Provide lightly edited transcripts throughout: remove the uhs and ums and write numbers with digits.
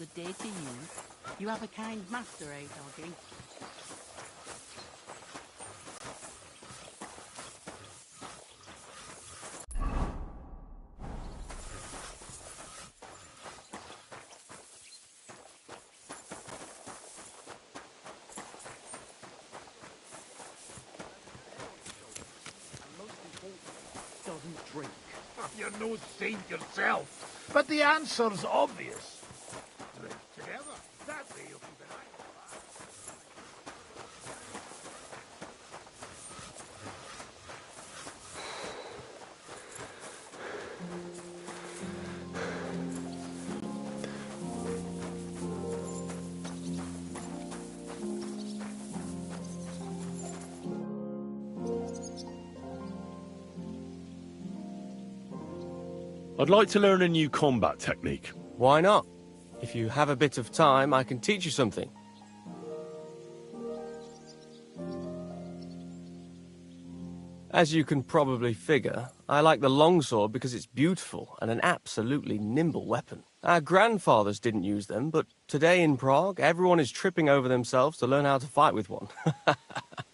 a day to use. You have a kind master, eh, doggy? Doesn't drink. You're no saint yourself. But the answer's obvious. Drink together. That way you'll keep an eye on I'd like to learn a new combat technique. Why not? If you have a bit of time, I can teach you something. As you can probably figure, I like the longsword because it's beautiful and an absolutely nimble weapon. Our grandfathers didn't use them, but today in Prague, everyone is tripping over themselves to learn how to fight with one.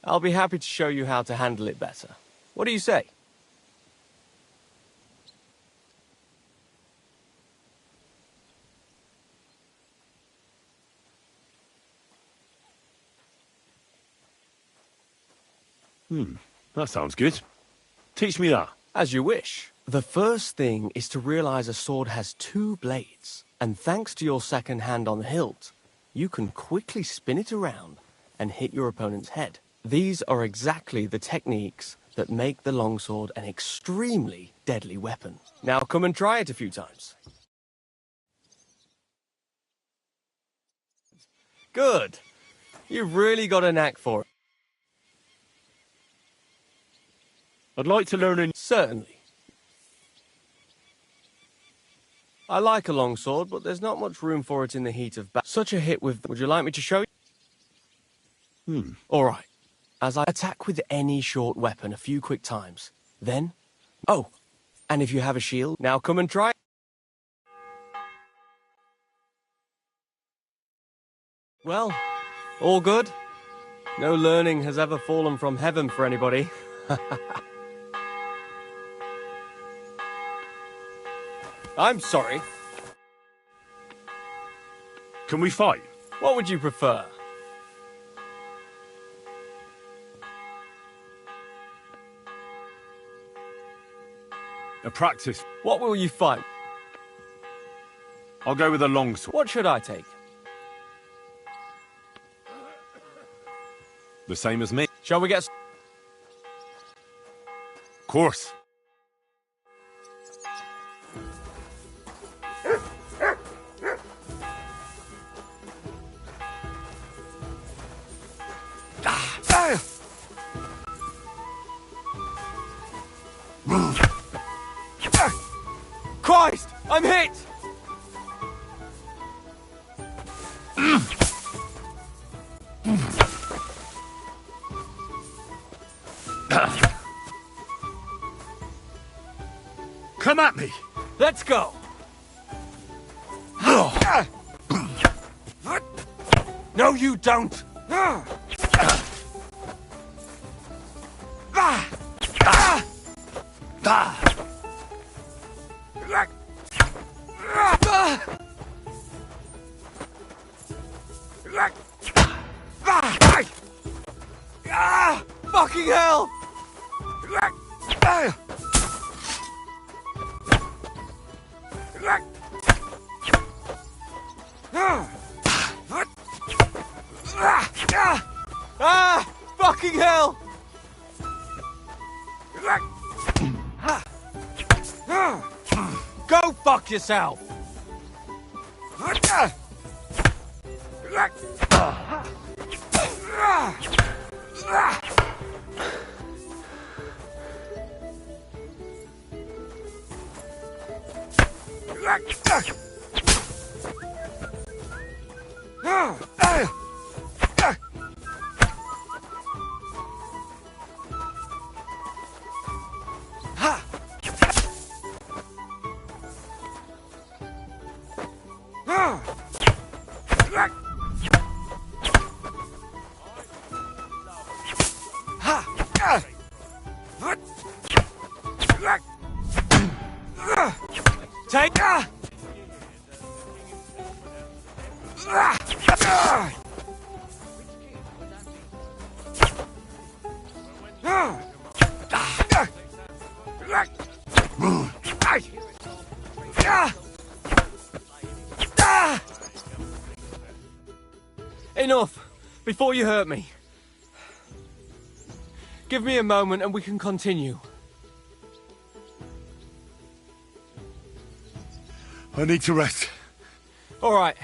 I'll be happy to show you how to handle it better. What do you say? That sounds good. Teach me that. As you wish. The first thing is to realize a sword has two blades, and thanks to your second hand on the hilt, you can quickly spin it around and hit your opponent's head. These are exactly the techniques that make the longsword an extremely deadly weapon. Now come and try it a few times. Good. You've really got a knack for it. I'd like to learn a... Certainly. I like a longsword, but there's not much room for it in the heat of battle. Such a hit with... Would you like me to show you? All right. As I attack with any short weapon a few quick times. Then... Oh, and if you have a shield, now come and try it. Well, all good? No learning has ever fallen from heaven for anybody. I'm sorry. Can we fight? What would you prefer? A practice. What will you fight? I'll go with a longsword. What should I take? The same as me. Shall we get... Of course. Christ! I'm hit! Come at me! Let's go! No, you don't! Fucking hell! Ah! Fucking hell! Go fuck yourself! Enough! Before you hurt me. Give me a moment and we can continue. I need to rest. All right.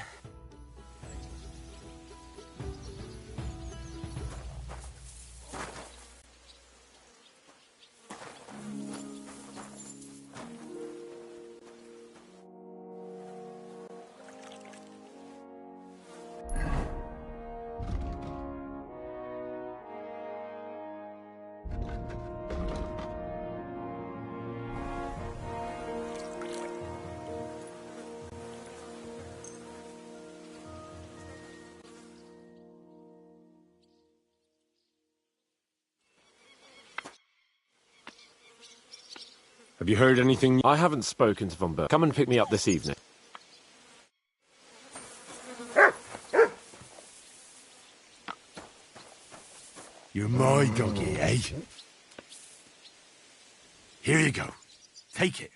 Have you heard anything? I haven't spoken to Von Berg. Come and pick me up this evening. You're my doggy, eh? Here you go. Take it.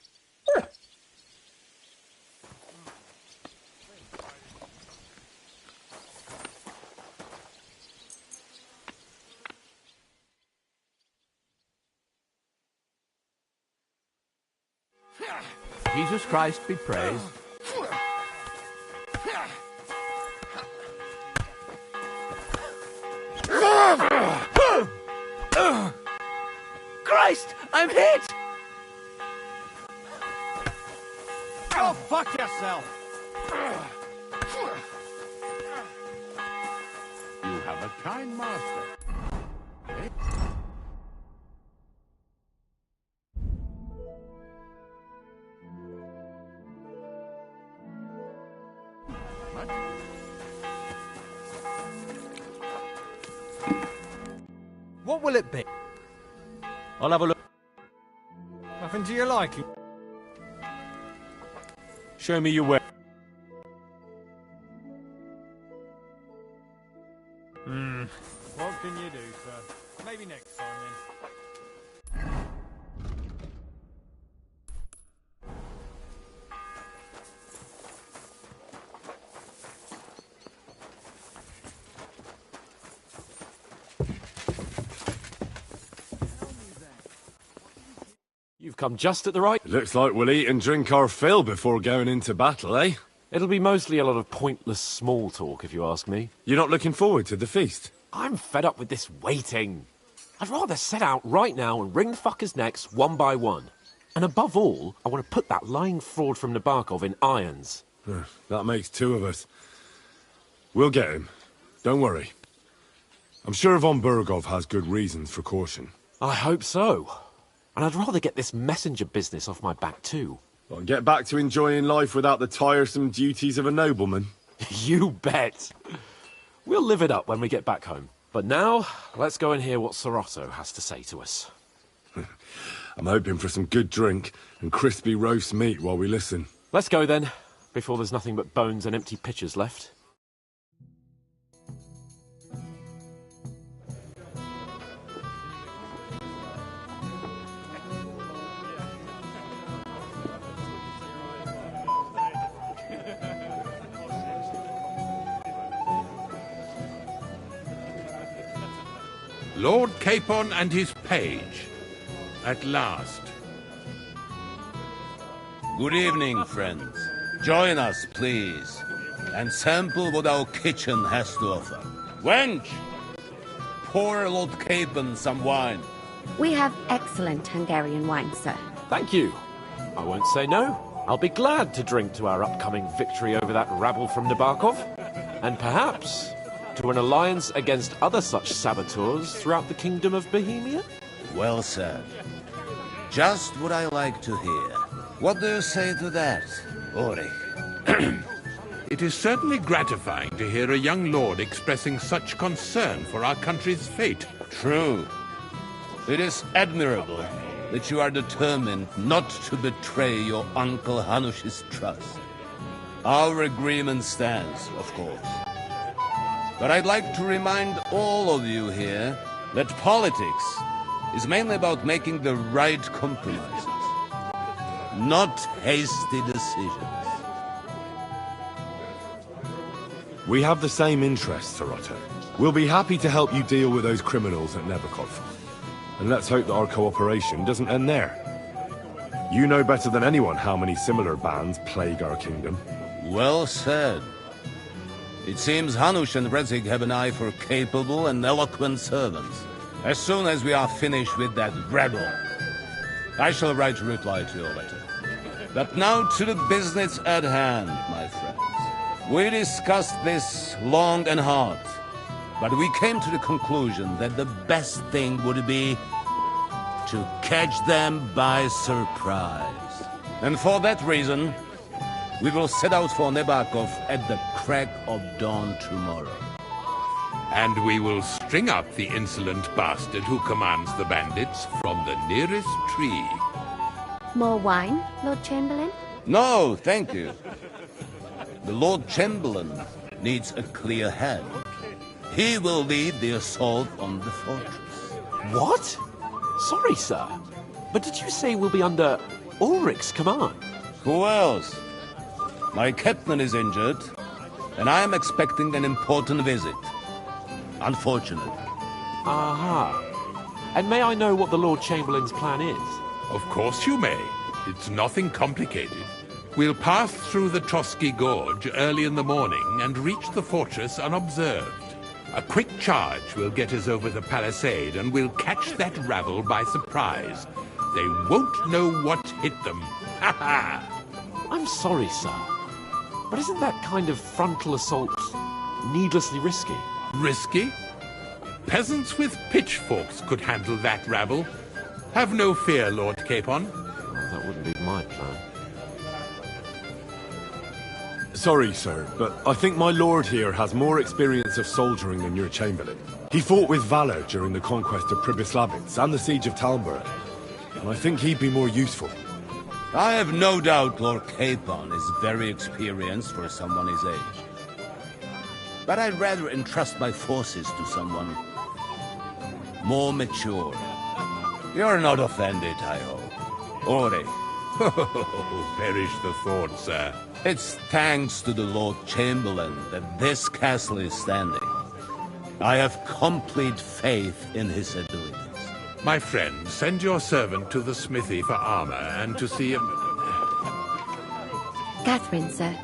Jesus Christ be praised. Christ! I'm hit! Go fuck yourself! You have a kind master. Eh? What will it be? I'll have a look. Nothing to your liking. Show me your way. What can you do, sir? Maybe next time then. You've come just at the right... It looks like we'll eat and drink our fill before going into battle, eh? It'll be mostly a lot of pointless small talk, if you ask me. You're not looking forward to the feast? I'm fed up with this waiting. I'd rather set out right now and wring fuckers' necks one by one. And above all, I want to put that lying fraud from Nabokov in irons. That makes two of us. We'll get him. Don't worry. I'm sure Von Burgov has good reasons for caution. I hope so. And I'd rather get this messenger business off my back too. Well, get back to enjoying life without the tiresome duties of a nobleman. You bet. We'll live it up when we get back home. But now, let's go and hear what Sir Otto has to say to us. I'm hoping for some good drink and crispy roast meat while we listen. Let's go then, before there's nothing but bones and empty pitchers left. Lord Capon and his page. At last. Good evening, friends. Join us, please, and sample what our kitchen has to offer. Wench! Pour Lord Capon some wine. We have excellent Hungarian wine, sir. Thank you. I won't say no. I'll be glad to drink to our upcoming victory over that rabble from Nabokov. And perhaps to an alliance against other such saboteurs throughout the kingdom of Bohemia? Well said. Just what I like to hear. What do you say to that, Ulrich? It is certainly gratifying to hear a young lord expressing such concern for our country's fate. True. It is admirable. that you are determined not to betray your Uncle Hanush's trust. Our agreement stands, of course. But I'd like to remind all of you here that politics is mainly about making the right compromises, not hasty decisions. We have the same interests, Sir Otto. We'll be happy to help you deal with those criminals at Nebakov. And let's hope that our cooperation doesn't end there. You know better than anyone how many similar bands plague our kingdom. Well said. It seems Hanush and Rezig have an eye for capable and eloquent servants. As soon as we are finished with that rebel, I shall write a reply to your letter. But now to the business at hand, my friends. We discussed this long and hard, but we came to the conclusion that the best thing would be to catch them by surprise. And for that reason, we will set out for Nebakov at the crack of dawn tomorrow. And we will string up the insolent bastard who commands the bandits from the nearest tree. More wine, Lord Chamberlain? No, thank you. The Lord Chamberlain needs a clear head. He will lead the assault on the fortress. What? Sorry, sir. But did you say we'll be under Ulrich's command? Who else? My captain is injured, and I am expecting an important visit. Unfortunately. Aha. And may I know what the Lord Chamberlain's plan is? Of course you may. It's nothing complicated. We'll pass through the Trotsky Gorge early in the morning and reach the fortress unobserved. A quick charge will get us over the palisade, and we'll catch that rabble by surprise. They won't know what hit them. Ha ha! I'm sorry, sir. But isn't that kind of frontal assault needlessly risky? Risky? Peasants with pitchforks could handle that rabble. Have no fear, Lord Capon. Well, that wouldn't be my plan. Sorry, sir, but I think my lord here has more experience of soldiering than your Chamberlain. He fought with valor during the conquest of Pribyslavitz and the siege of Talmberg, and I think he'd be more useful. I have no doubt Lord Capon is very experienced for someone his age. But I'd rather entrust my forces to someone more mature. You're not offended, I hope. Ore. Oh, perish the thought, sir. It's thanks to the Lord Chamberlain that this castle is standing. I have complete faith in his abilities. My friend, send your servant to the smithy for armor and to see him... Catherine, sir.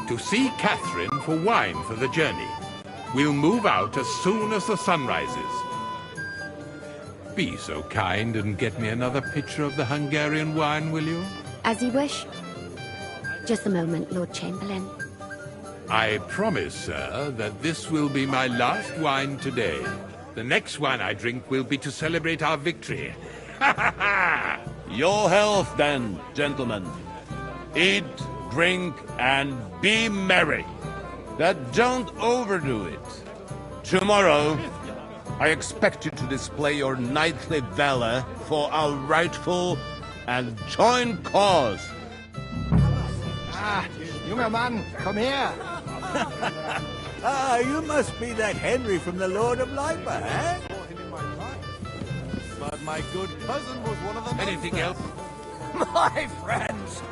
To see Catherine for wine for the journey. We'll move out as soon as the sun rises. Be so kind and get me another pitcher of the Hungarian wine, will you? As you wish. Just a moment, Lord Chamberlain. I promise, sir, that this will be my last wine today. The next wine I drink will be to celebrate our victory. Ha ha ha! Your health, then, gentlemen. Eat, drink, and be merry. But don't overdo it. Tomorrow, I expect you to display your knightly valor for our rightful and joint cause. Ah, junger Mann, komm her. Ah, you must be that Henry from the Lord of Lipa, eh? But my good cousin was one of them. Anything else? My friends!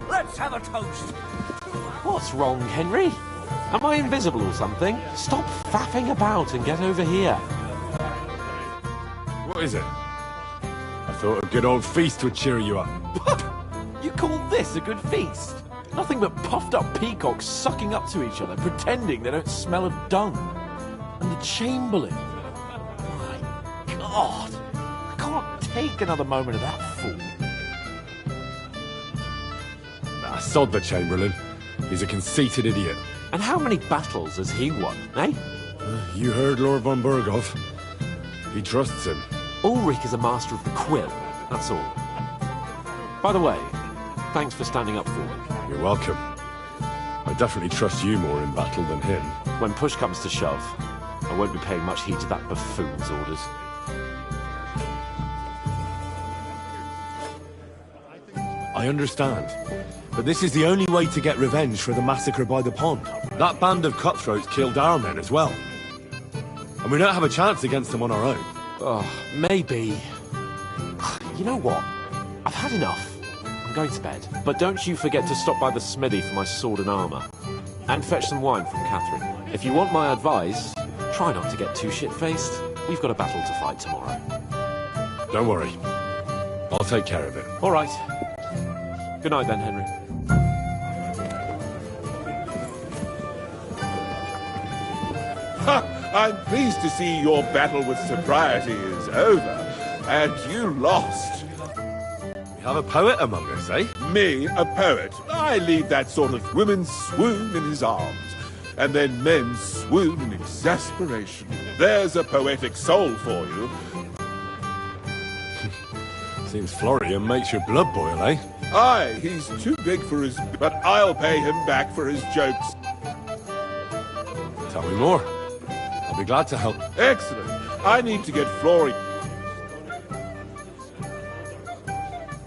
Let's have a toast! What's wrong, Henry? Am I invisible or something? Stop faffing about and get over here. What is it? I thought a good old feast would cheer you up. You call this a good feast? Nothing but puffed up peacocks sucking up to each other, pretending they don't smell of dung. And the Chamberlain. My God! I can't take another moment of that fool. Nah, sod the Chamberlain. He's a conceited idiot. And how many battles has he won, eh? You heard Lord von Burgov. He trusts him. Ulrich is a master of the quill, that's all. By the way, thanks for standing up for me. You're welcome. I definitely trust you more in battle than him. When push comes to shove, I won't be paying much heed to that buffoon's orders. I understand. But this is the only way to get revenge for the massacre by the pond. That band of cutthroats killed our men as well. And we don't have a chance against them on our own. Oh, maybe. You know what? I've had enough. I'm going to bed. But don't you forget to stop by the smithy for my sword and armour. And fetch some wine from Catherine. If you want my advice, try not to get too shit-faced. We've got a battle to fight tomorrow. Don't worry. I'll take care of it. All right. Good night then, Henry. I'm pleased to see your battle with sobriety is over, and you lost. We have a poet among us, eh? Me, a poet. I leave that sort of women swoon in his arms, and then men swoon in exasperation. There's a poetic soul for you. Seems Florian makes your blood boil, eh? Aye, he's too big for his... But I'll pay him back for his jokes. Tell me more. I'll be glad to help. Excellent. I need to get Florian...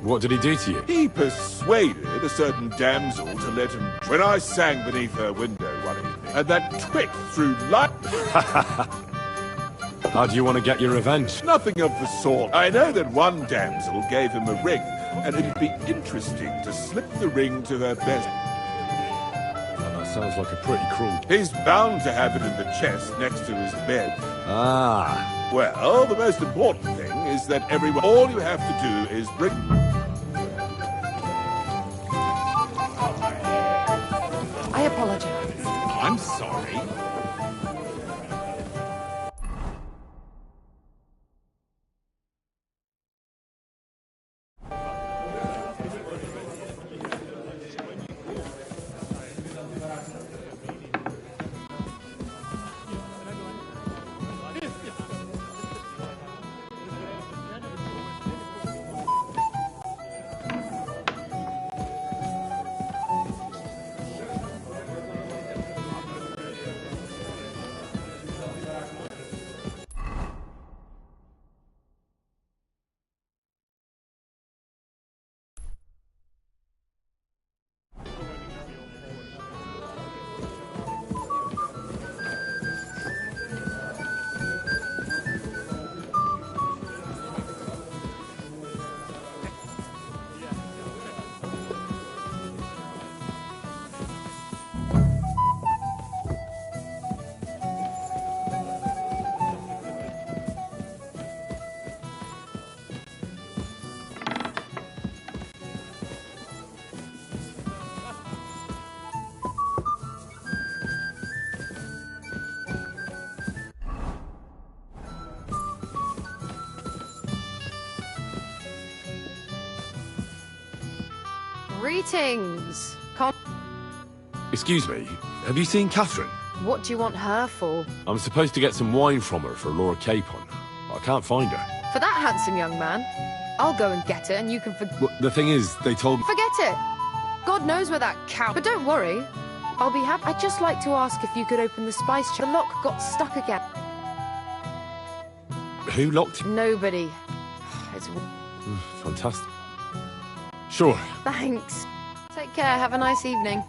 What did he do to you? He persuaded a certain damsel to let him... When I sang beneath her window one evening, and that twit threw light... How do you want to get your revenge? Nothing of the sort. I know that one damsel gave him a ring, and it'd be interesting to slip the ring to her best... That sounds like a pretty cruel... He's bound to have it in the chest next to his bed. Ah. Well, the most important thing is that everyone... All you have to do is bring... I apologize. I'm sorry. Greetings. Excuse me, have you seen Catherine? What do you want her for? I'm supposed to get some wine from her for Laura Capon. I can't find her. For that handsome young man? I'll go and get it and you can Well, the thing is, they told me... Forget it! God knows where that cow... But don't worry. I'll be happy. I'd just like to ask if you could open the spice chest. The lock got stuck again. Who locked it? Nobody. It's... Fantastic. Sure. Thanks. Take care. Have a nice evening.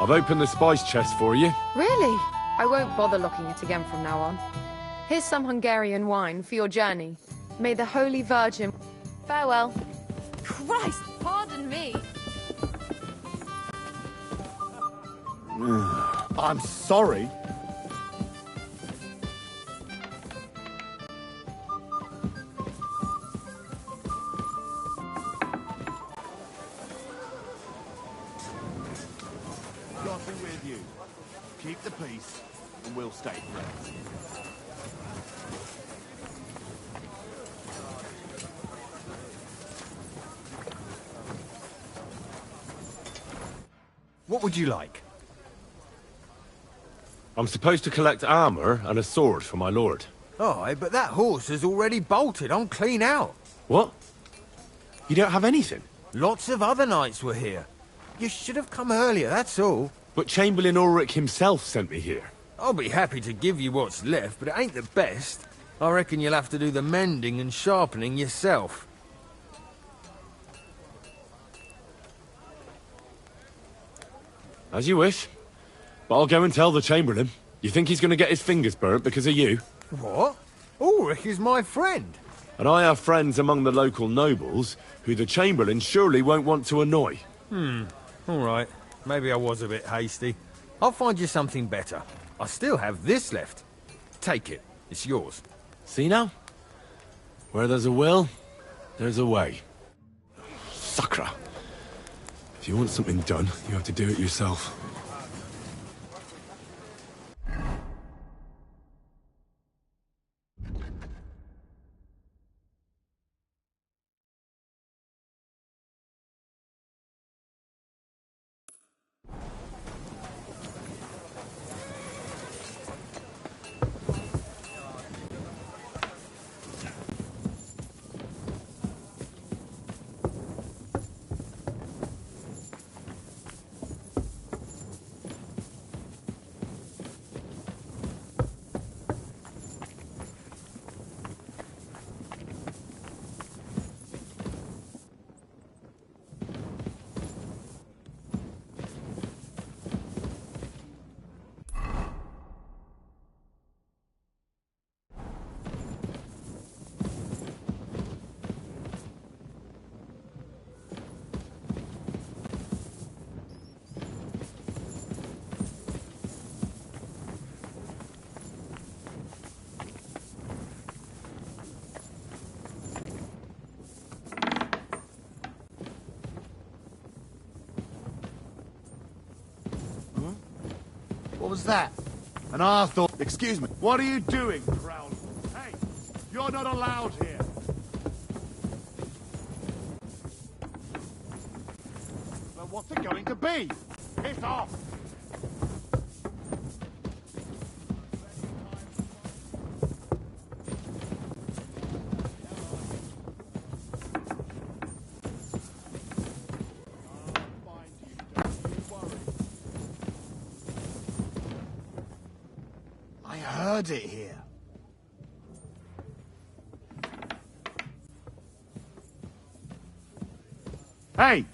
I've opened the spice chest for you. Really? I won't bother looking it again from now on. Here's some Hungarian wine for your journey. May the Holy Virgin... Farewell. Christ, pardon me. I'm sorry. be with you. Keep the peace, and we'll stay friends. What would you like? I'm supposed to collect armor and a sword for my lord. Aye, but that horse has already bolted. I'm clean out. What? You don't have anything? Lots of other knights were here. You should have come earlier, that's all. But Chamberlain Ulrich himself sent me here. I'll be happy to give you what's left, but it ain't the best. I reckon you'll have to do the mending and sharpening yourself. As you wish. But I'll go and tell the Chamberlain. You think he's going to get his fingers burnt because of you? What? Ulrich is my friend. And I have friends among the local nobles who the Chamberlain surely won't want to annoy. All right. Maybe I was a bit hasty. I'll find you something better. I still have this left. Take it. It's yours. See now? Where there's a will, there's a way. Sacra. If you want something done, you have to do it yourself. What was that? And I thought... Excuse me. What are you doing, Crown? Hey, you're not allowed here. Well, what's it going to be? Piss off! I heard it here. Hey,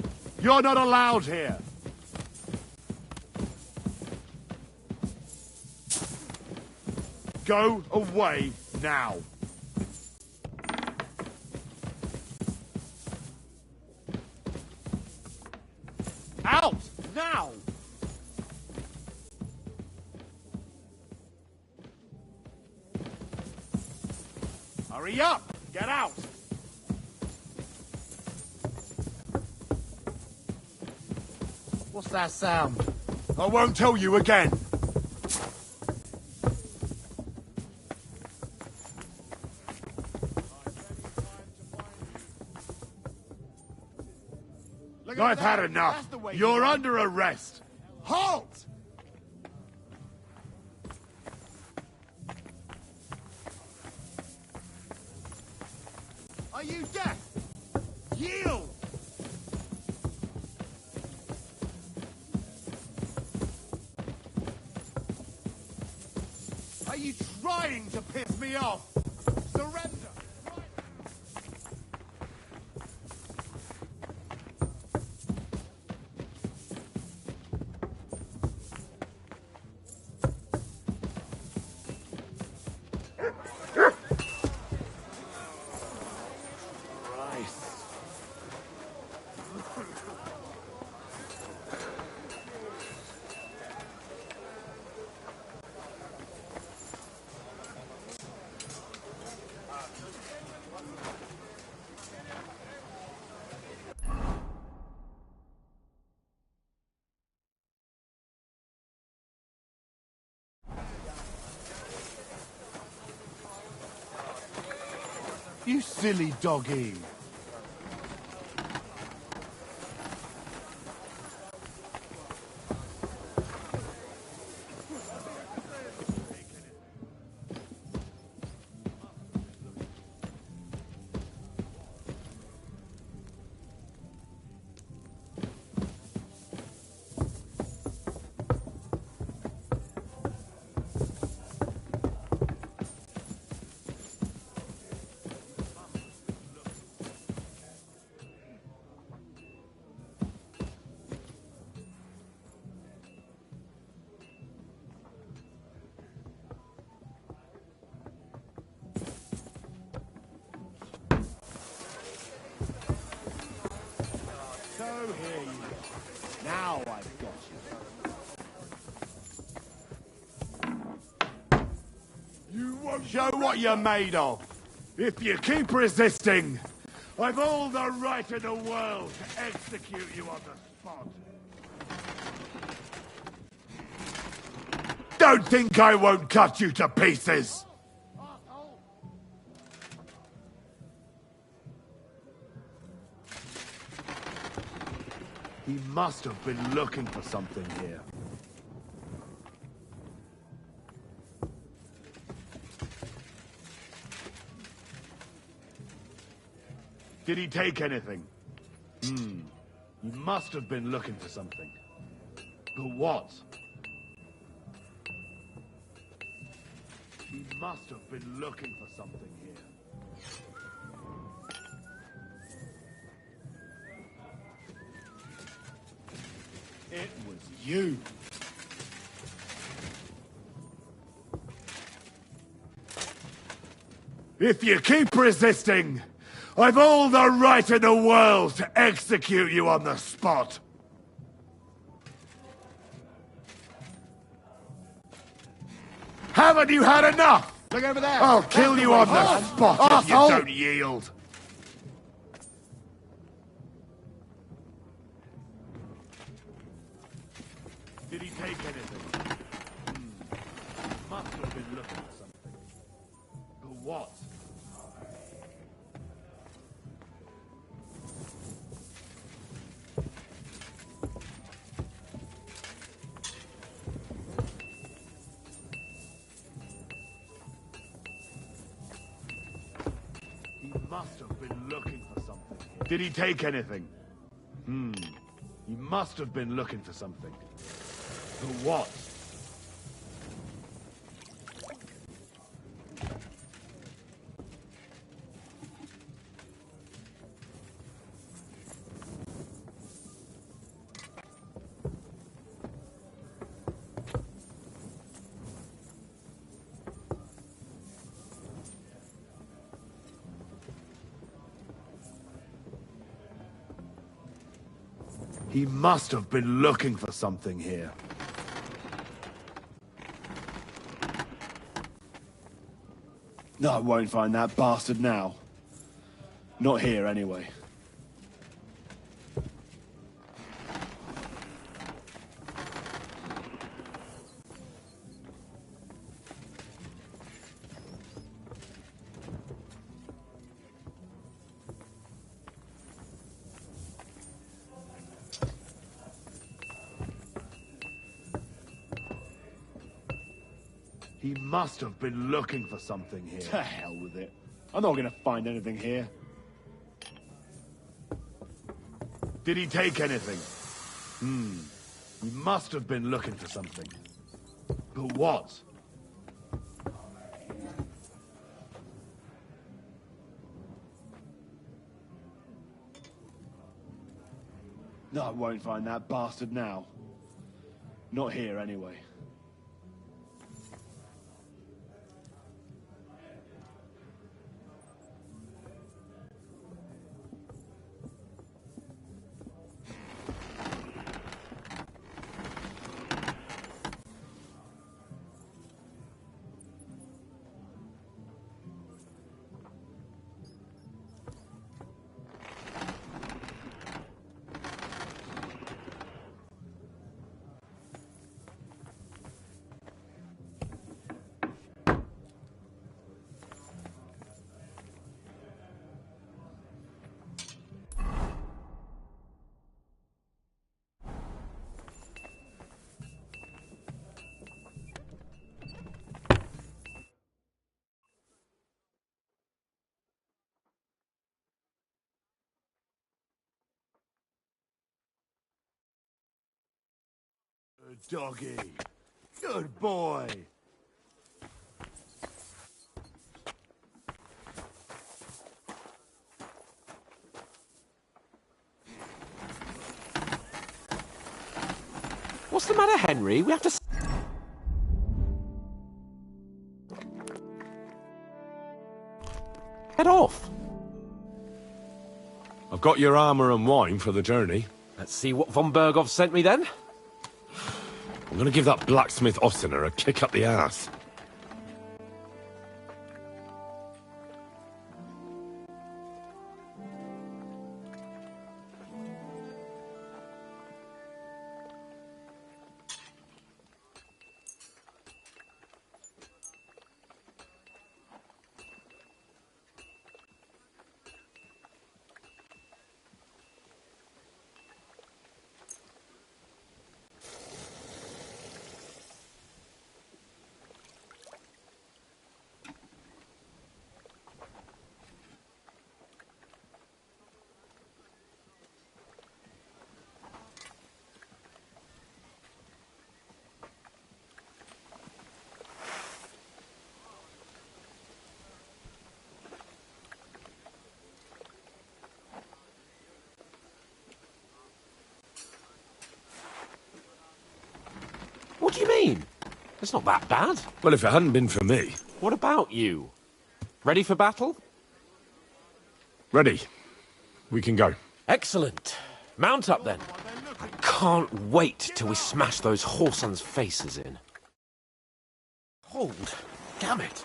you're not allowed here. Go away now. Out now. Hurry up! Get out! What's that sound? I won't tell you again. I've had enough. You're under arrest. Halt! Are you deaf? Yield! Are you trying to piss me off? Surrender! You silly doggy. So here you are. Now I've got you. You won't show what you're made of. If you keep resisting, I've all the right in the world to execute you on the spot. Don't think I won't cut you to pieces! He must have been looking for something here. Did he take anything? He must have been looking for something. But what? He must have been looking for something here. It was you. If you keep resisting, I've all the right in the world to execute you on the spot. Haven't you had enough? Look over there. I'll kill you on the spot if you Arsehole. don't yield. Did he take anything? Must have been looking for something. But what? He must have been looking for something. Did he take anything? He must have been looking for something. But what? He must have been looking for something here. No, I won't find that bastard now. Not here, anyway. He must have been looking for something here. To hell with it. I'm not gonna find anything here. Did he take anything? He must have been looking for something. But what? No, I won't find that bastard now. Not here, anyway. doggy. Good boy. What's the matter, Henry? We have to... Head off. I've got your armour and wine for the journey. Let's see what von Berghoff sent me then. I'm gonna give that blacksmith Ossiner a kick up the ass. What do you mean? It's not that bad. Well, if it hadn't been for me... What about you? Ready for battle? Ready. We can go. Excellent. Mount up then. I can't wait till we smash those whoresons' faces in. Hold. Damn it.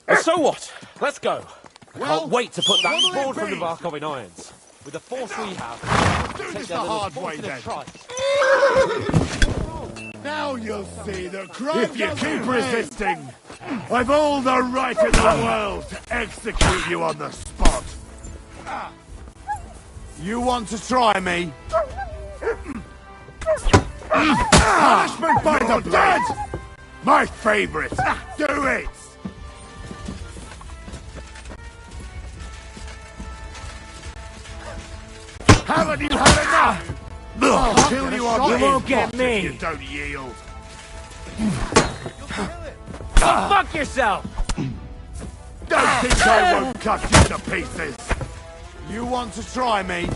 And so what? Let's go. I can't wait to put that sword from the Barkov in irons. With the force we have, Do take this the their little hard way fortunate then. trice. Now you'll see the crime. If you keep resisting, I've all the right in the world to execute you on the spot. You want to try me? Punishment by the blade! My favourite! Do it! Haven't you had enough? I'll kill you on the won't get spot me. if you don't yield. Fuck yourself! Don't think I won't cut you to pieces. You want to try me?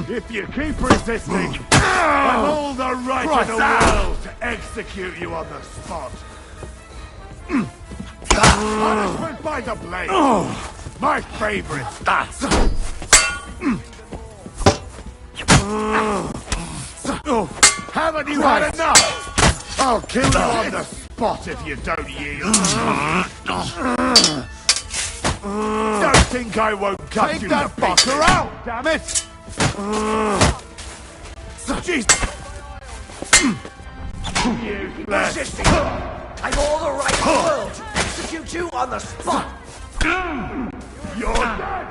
If you keep resisting, I've all the right in the world to execute you on the spot. Punishment by the blade. My favourite. Haven't you had enough? I'll kill you on the spot if you don't yield. Don't think I won't cut Take you that to pieces. fucker out, damn it! Jeez. Useless. I've all the right in the world to execute you on the spot! You're dead.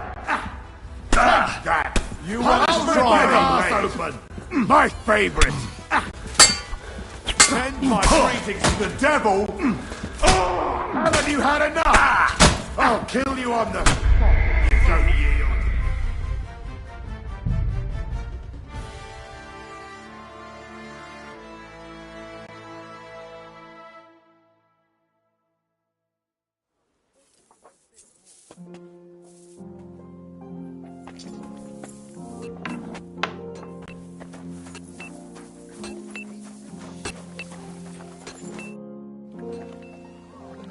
Take that. You want to Punishment try by me? the blade. My favourite. Send my greetings to the devil! Haven't you had enough? I'll kill you on the spot if you don't yield.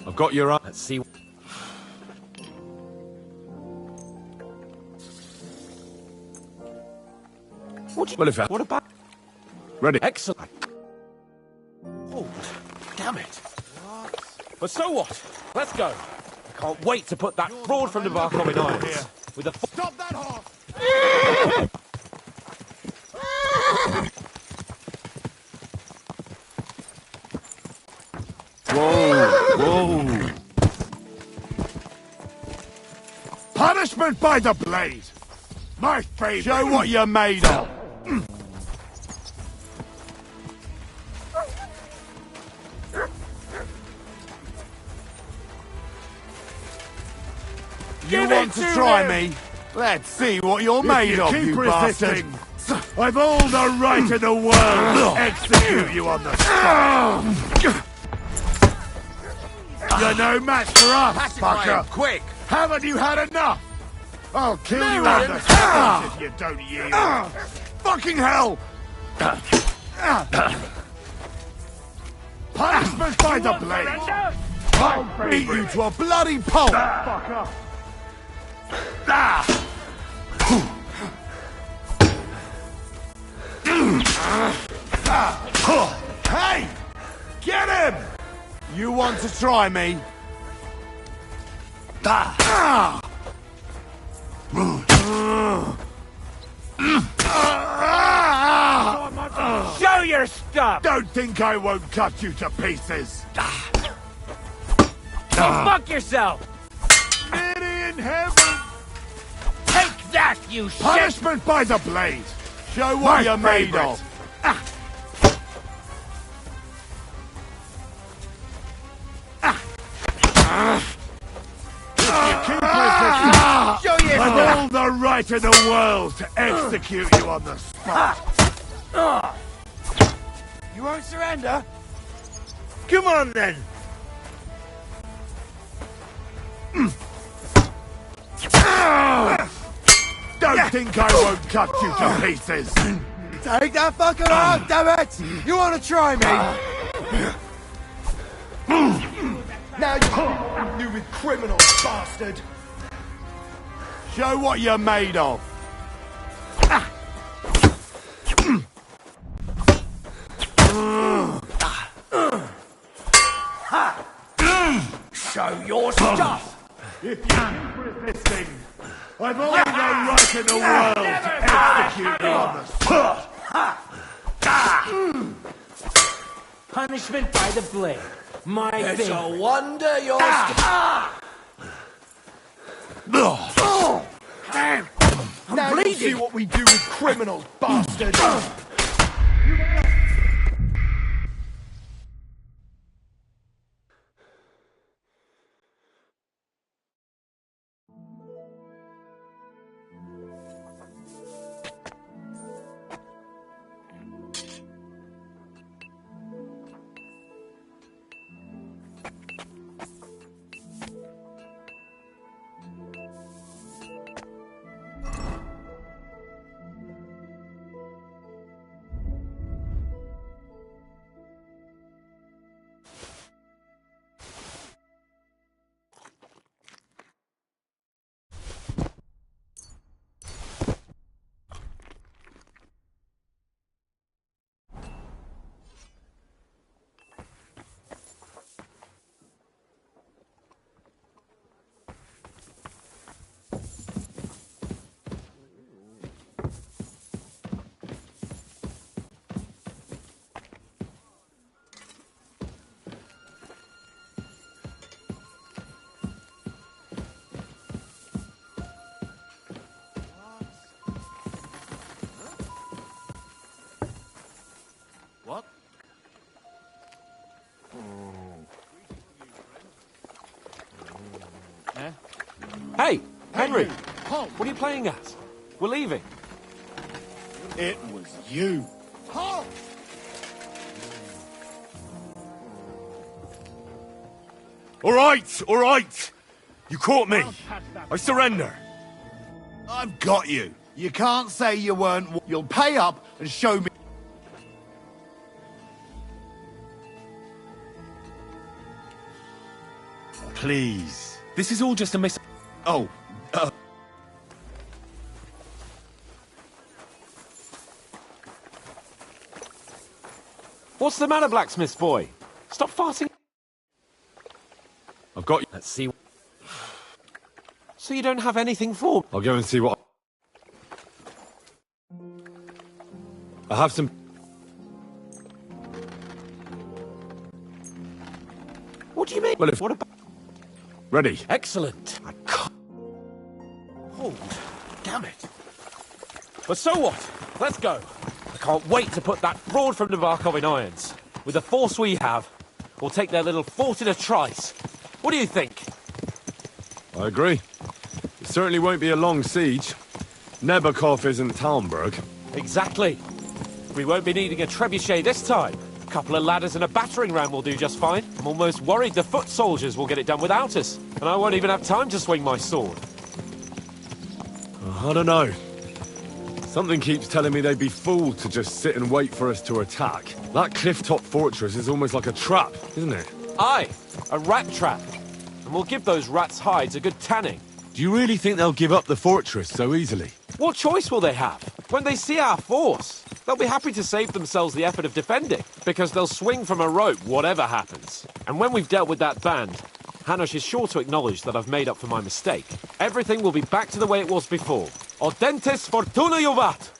I've got your... Let's see. Well, if I... What about... Ready. Excellent. Hold. Damn it. But so what? Let's go. I can't wait to put that fraud from the Barkov in irons. With the... Stop that horse! Whoa. Punishment by the blade. My favourite. Show what you're made of! You want to try me? Let's see what you're made If you of, keep you resisting, bastard. I've all the right in the world to execute you on the spot. You're no match for us, fucker. Quick! Haven't you had enough? I'll kill you on the spot if you don't yield. Fucking hell! Punishment by the blade. I'll beat you to a bloody pulp! Fucker. Hey! Get him! You want to try me? Show your stuff! Don't think I won't cut you to pieces. Fuck yourself! Many in heaven! Take that, you shit! Punishment by the blade! Show what you're made favorite. of. Show I've all the right in the world to execute you on the spot. You won't surrender? Come on then! Don't think I won't cut you to pieces! Take that fucker out, damn it! You want to try me? Now you do with criminals, bastard! Show what you're made of. Show your stuff! If you keep resisting, I've all the right in the world to execute you on the spot. Punishment by the blade. My It's thing. a wonder you're Now you see what we do with criminals, bastard! What? Hey, Henry! What are you playing at? We're leaving. It was you. All right. You caught me. I surrender. I've got you. You can't say you weren't. You'll pay up and show me. Please. This is all just a miss... Oh, What's the matter, blacksmith boy? Stop farting. I've got you. Let's see. So you don't have anything for me? I'll go and see what... I have some... What do you mean? Well, if... What about... Ready. Excellent. I can't... Oh, damn it. But so what? Let's go. I can't wait to put that fraud from Navarkov in irons. With the force we have, we'll take their little fort in a trice. What do you think? I agree. It's Certainly won't be a long siege. Nebakov isn't Talmberg. Exactly. We won't be needing a trebuchet this time. A couple of ladders and a battering ram will do just fine. I'm almost worried the foot soldiers will get it done without us. And I won't even have time to swing my sword. I don't know. Something keeps telling me they'd be fooled to just sit and wait for us to attack. That cliff-top fortress is almost like a trap, isn't it? Aye, a rat trap. And we'll give those rats' hides a good tanning. Do you really think they'll give up the fortress so easily? What choice will they have? When they see our force, they'll be happy to save themselves the effort of defending, because they'll swing from a rope whatever happens. And when we've dealt with that band, Hanush is sure to acknowledge that I've made up for my mistake. Everything will be back to the way it was before. Audentes fortuna juvat!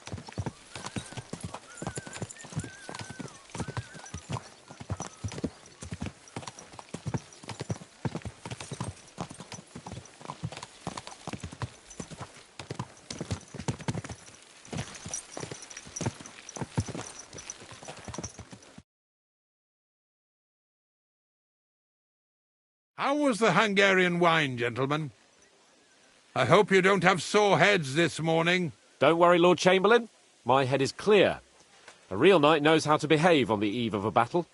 How was the Hungarian wine, gentlemen? I hope you don't have sore heads this morning. Don't worry, Lord Chamberlain. My head is clear. A real knight knows how to behave on the eve of a battle.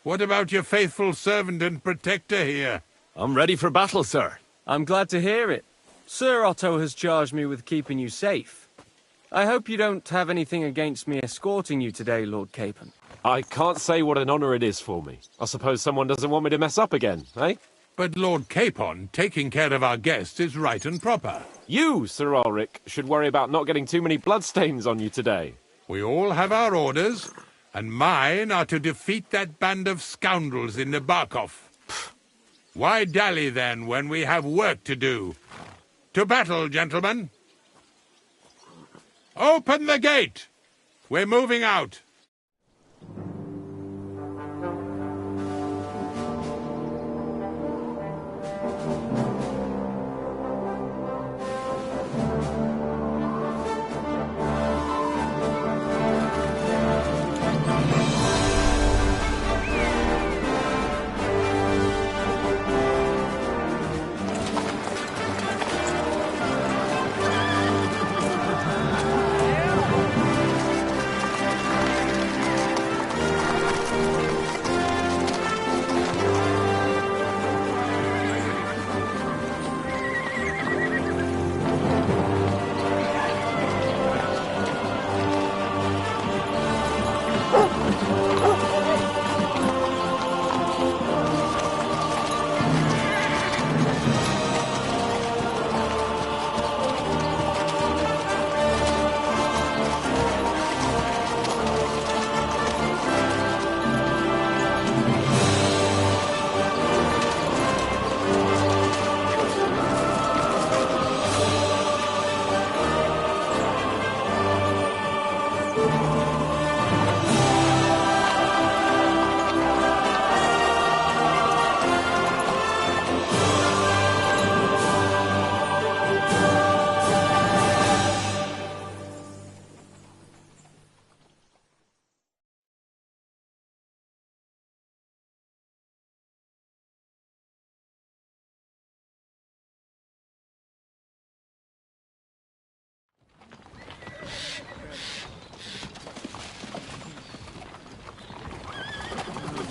What about your faithful servant and protector here? I'm ready for battle, sir. I'm glad to hear it. Sir Otto has charged me with keeping you safe. I hope you don't have anything against me escorting you today, Lord Capon. I can't say what an honor it is for me. I suppose someone doesn't want me to mess up again, eh? But Lord Capon, taking care of our guests is right and proper. You, Sir Ulrich, should worry about not getting too many bloodstains on you today. We all have our orders, and mine are to defeat that band of scoundrels in Nabokov. Why dally, then, when we have work to do? To battle, gentlemen! Open the gate! We're moving out.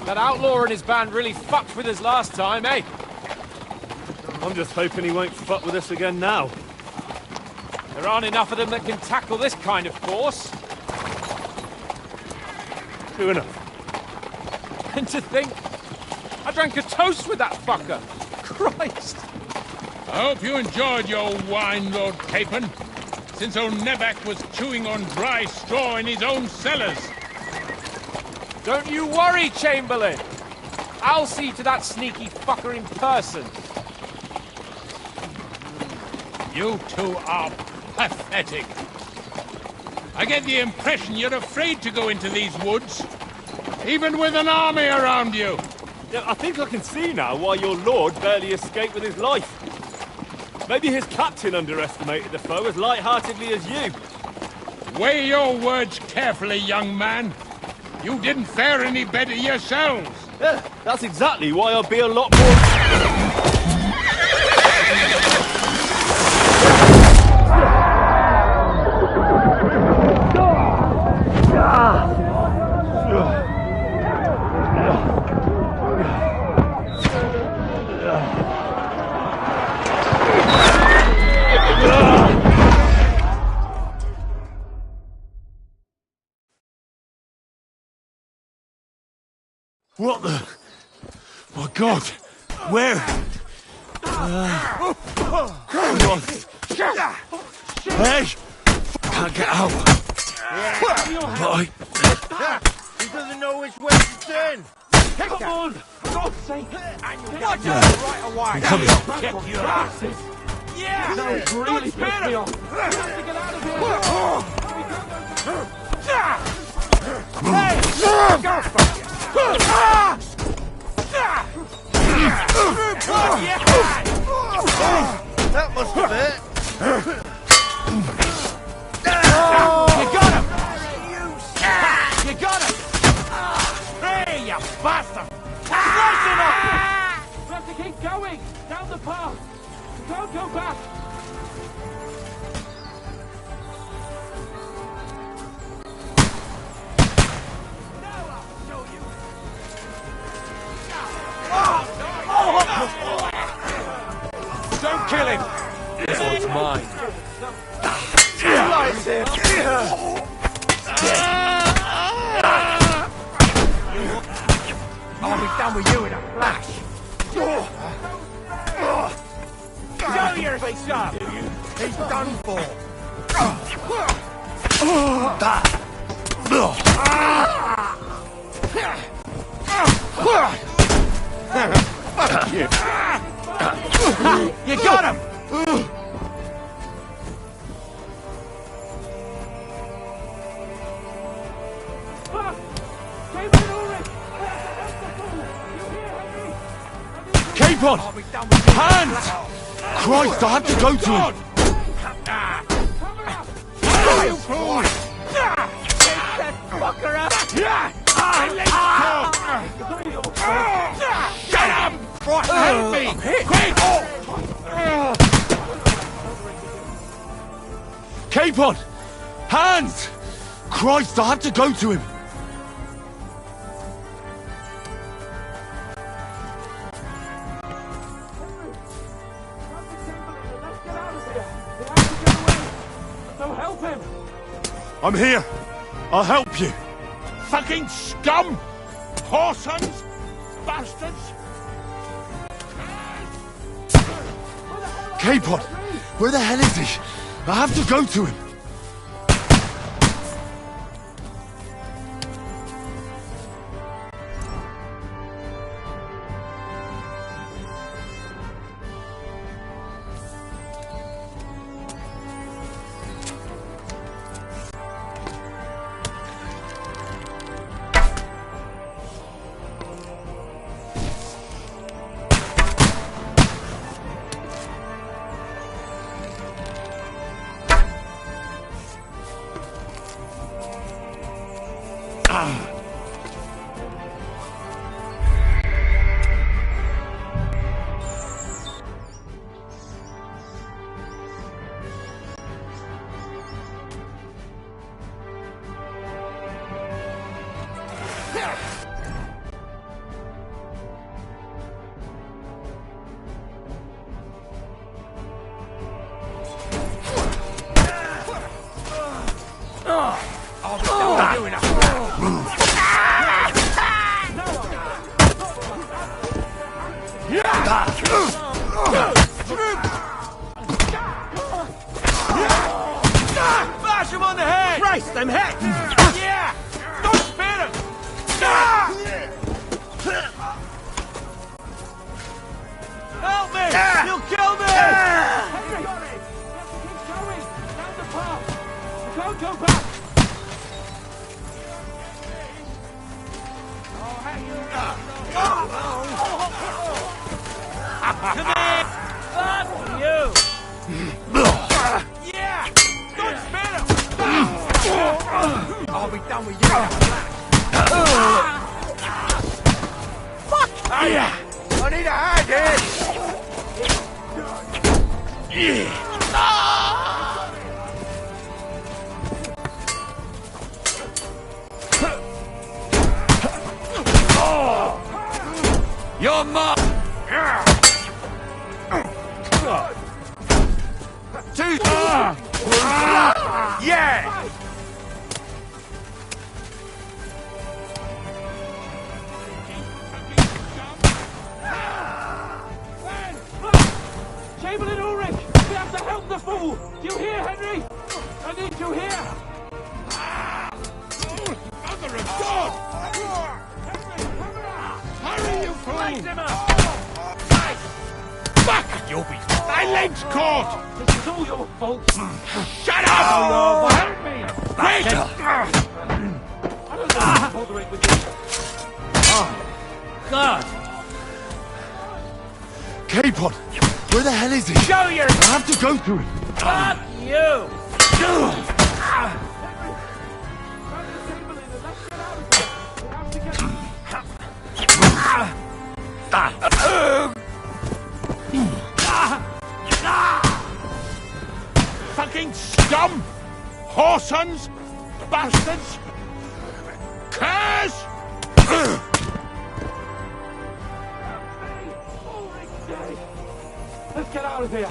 That outlaw and his band really fucked with us last time, eh? I'm just hoping he won't fuck with us again now. There aren't enough of them that can tackle this kind of force. True enough. And to think, I drank a toast with that fucker. Christ! I hope you enjoyed your wine, Lord Capon, since old Nebak was chewing on dry straw in his own cellars. Don't you worry, Chamberlain. I'll see to that sneaky fucker in person. You two are pathetic. I get the impression you're afraid to go into these woods, even with an army around you. Yeah, I think I can see now why your lord barely escaped with his life. Maybe his captain underestimated the foe as light-heartedly as you. Weigh your words carefully, young man. You didn't fare any better yourselves. Yeah, that's exactly why I'll be a lot more... What the? My God! Where? Come on! Hey! Can't get out! Bye! He doesn't know which way to turn! Come on! For God's sake! Watch out! Right away! I'm coming! Kick your asses! Yeah! That was really pissed me off! We have to get out of here! Hey! Go for it! That must have hit! You got him! You got him! Hey, you bastard! Listen up! We have to keep going! Down the path! Don't go back! Don't kill him! This one's mine. Lies him! I'll be done with you in a flash! Show your face up! He's done for! You got him! Capon! Hands! Christ, I have to go to him! Fucker up! Get him! Right, help me! Quick! Capon! Hands! Christ, I have to go to him! I'm here! I'll help you! Fucking scum! Whoresons! Bastards! Capon! Where the hell is he? I have to go to him! Bash him on the head! Christ, I'm hit! Yeah! Don't spin him! Help me! You'll kill me! Everybody! Keep going! Down the path! Don't go back! Come in! Fuck you! Yeah! Don't spin him! I'll be done with you. Fuck! Yeah! I need a hand here! You're mine! Two! Yeah! You here, Henry? I need you here! Mother of God! Hurry, you fool! Light him up! Fuck! You'll be... My leg's caught! This is all your fault! Shut up! Oh, help me! Wait! I don't know who's bothering with you. Oh, God! Capon! Where the hell is he? Show your... I have to go to him! Fuck you! Fucking scum! Whoresons! Bastards! Curs! Let's get out of here!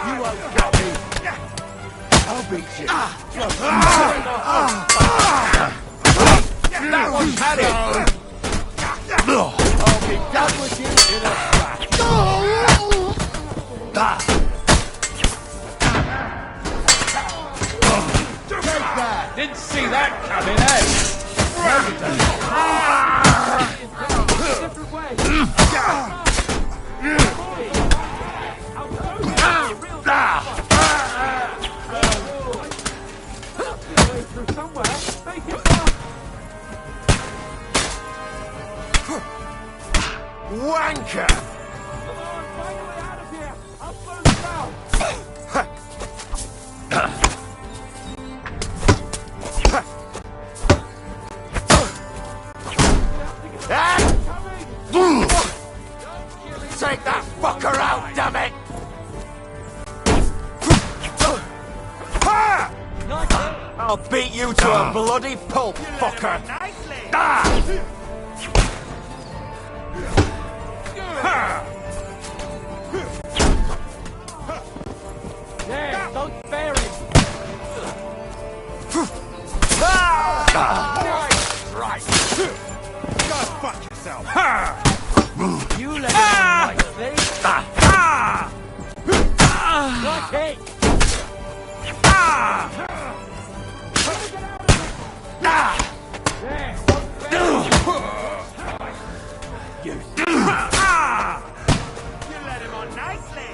You won't get me! I'll beat you! That one's had it! I'll be done with you in a flash! Take that! Didn't see that coming, Different way! Through somewhere, make it fast! Wanker! Come on, find a way out of here! I'll slow you down! Take that fucker out, damn it! I'll beat you to a bloody pulp, fucker! Yeah, don't spare him! Right! Go fuck yourself! You let him on nicely! Like it! You let him on nicely!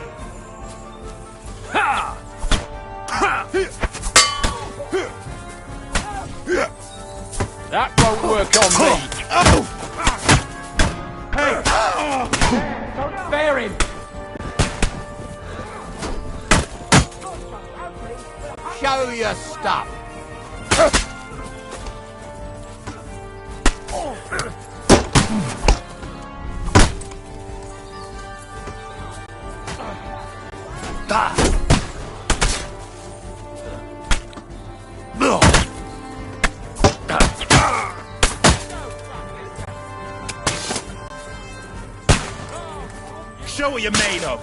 That won't work on me! Hey! Don't spare him! Show your stuff! Show what you're made of.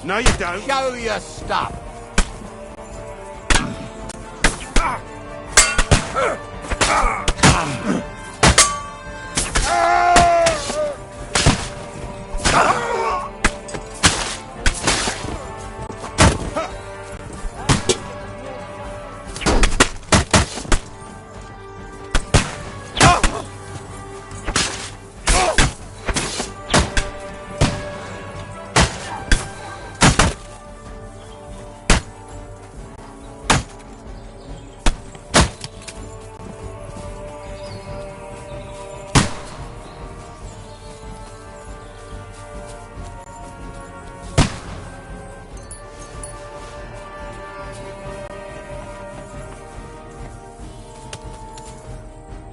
No, you don't. Show your stuff!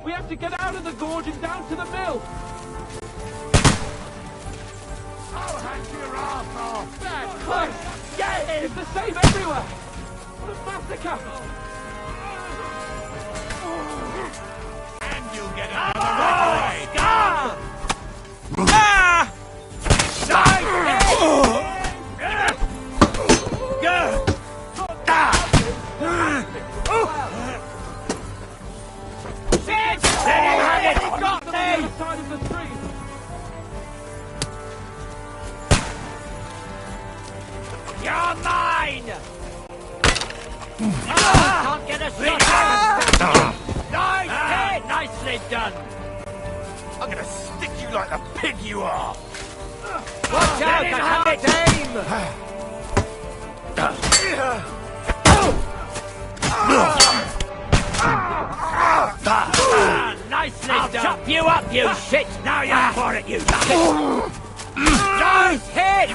We have to get out of the gorge and down to the mill! I'll hack your ass off! Bad close! Get It's the same everywhere! What a massacre! And you'll get another right away! Side of the street! You're mine! Can't get a shot! Nice! Nicely done! I'm gonna stick you like the pig you are! Watch out! I can't aim! Nicely done! I'll chop you up, you shit! Now you're for it, you shit! Nice hit!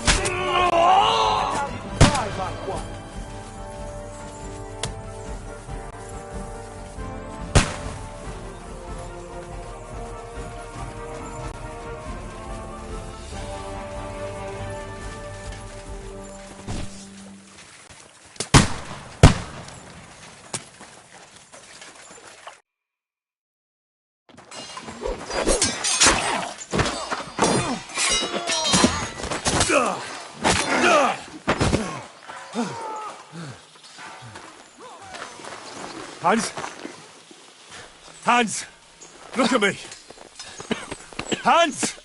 Hans? Hans! Look at me! Hans!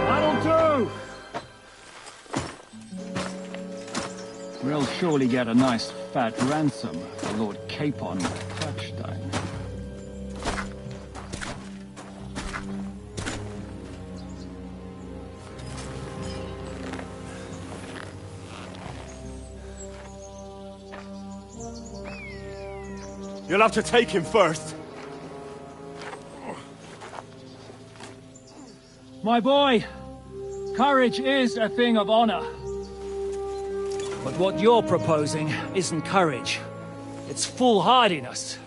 That'll do! We'll surely get a nice fat ransom for Lord Capon Touchstone. You'll have to take him first. My boy, courage is a thing of honor. But what you're proposing isn't courage. It's foolhardiness.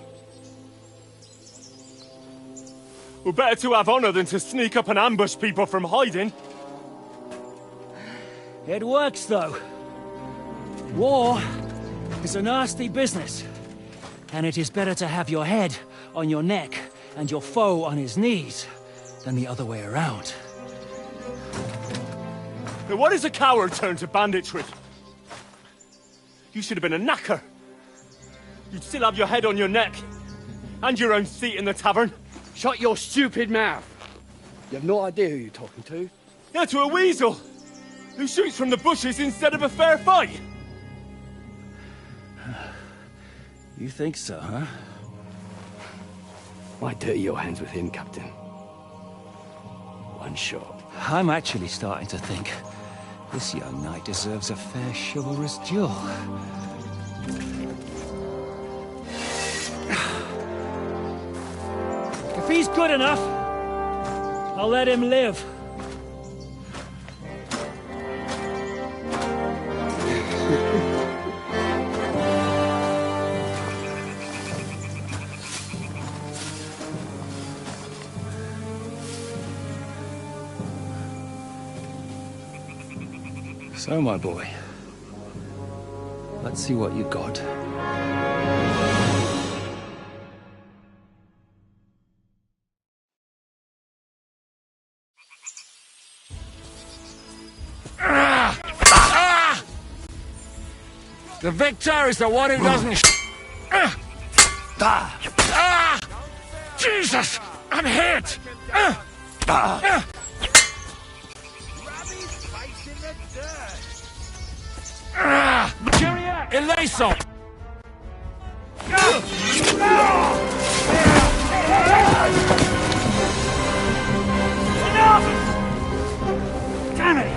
We're better to have honor than to sneak up and ambush people from hiding. It works, though. War is a nasty business. And it is better to have your head on your neck and your foe on his knees than the other way around. Now what is a coward turned to banditry? You should have been a knacker. You'd still have your head on your neck. And your own seat in the tavern. Shut your stupid mouth. You have no idea who you're talking to. Yeah, to a weasel. Who shoots from the bushes instead of a fair fight. You think so, huh? Why dirty your hands with him, Captain? One shot. I'm actually starting to think this young knight deserves a fair chivalrous duel. If he's good enough, I'll let him live. So, my boy, let's see what you got. The victor is the one who doesn't Jesus! I'm hit! Elason! Damn it!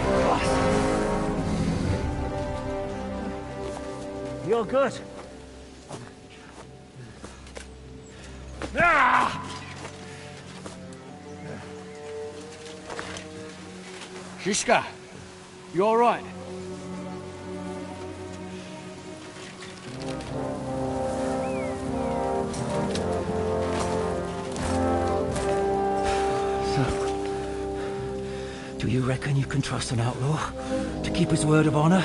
You're good. Shishka, you all right? Do you reckon you can trust an outlaw to keep his word of honor?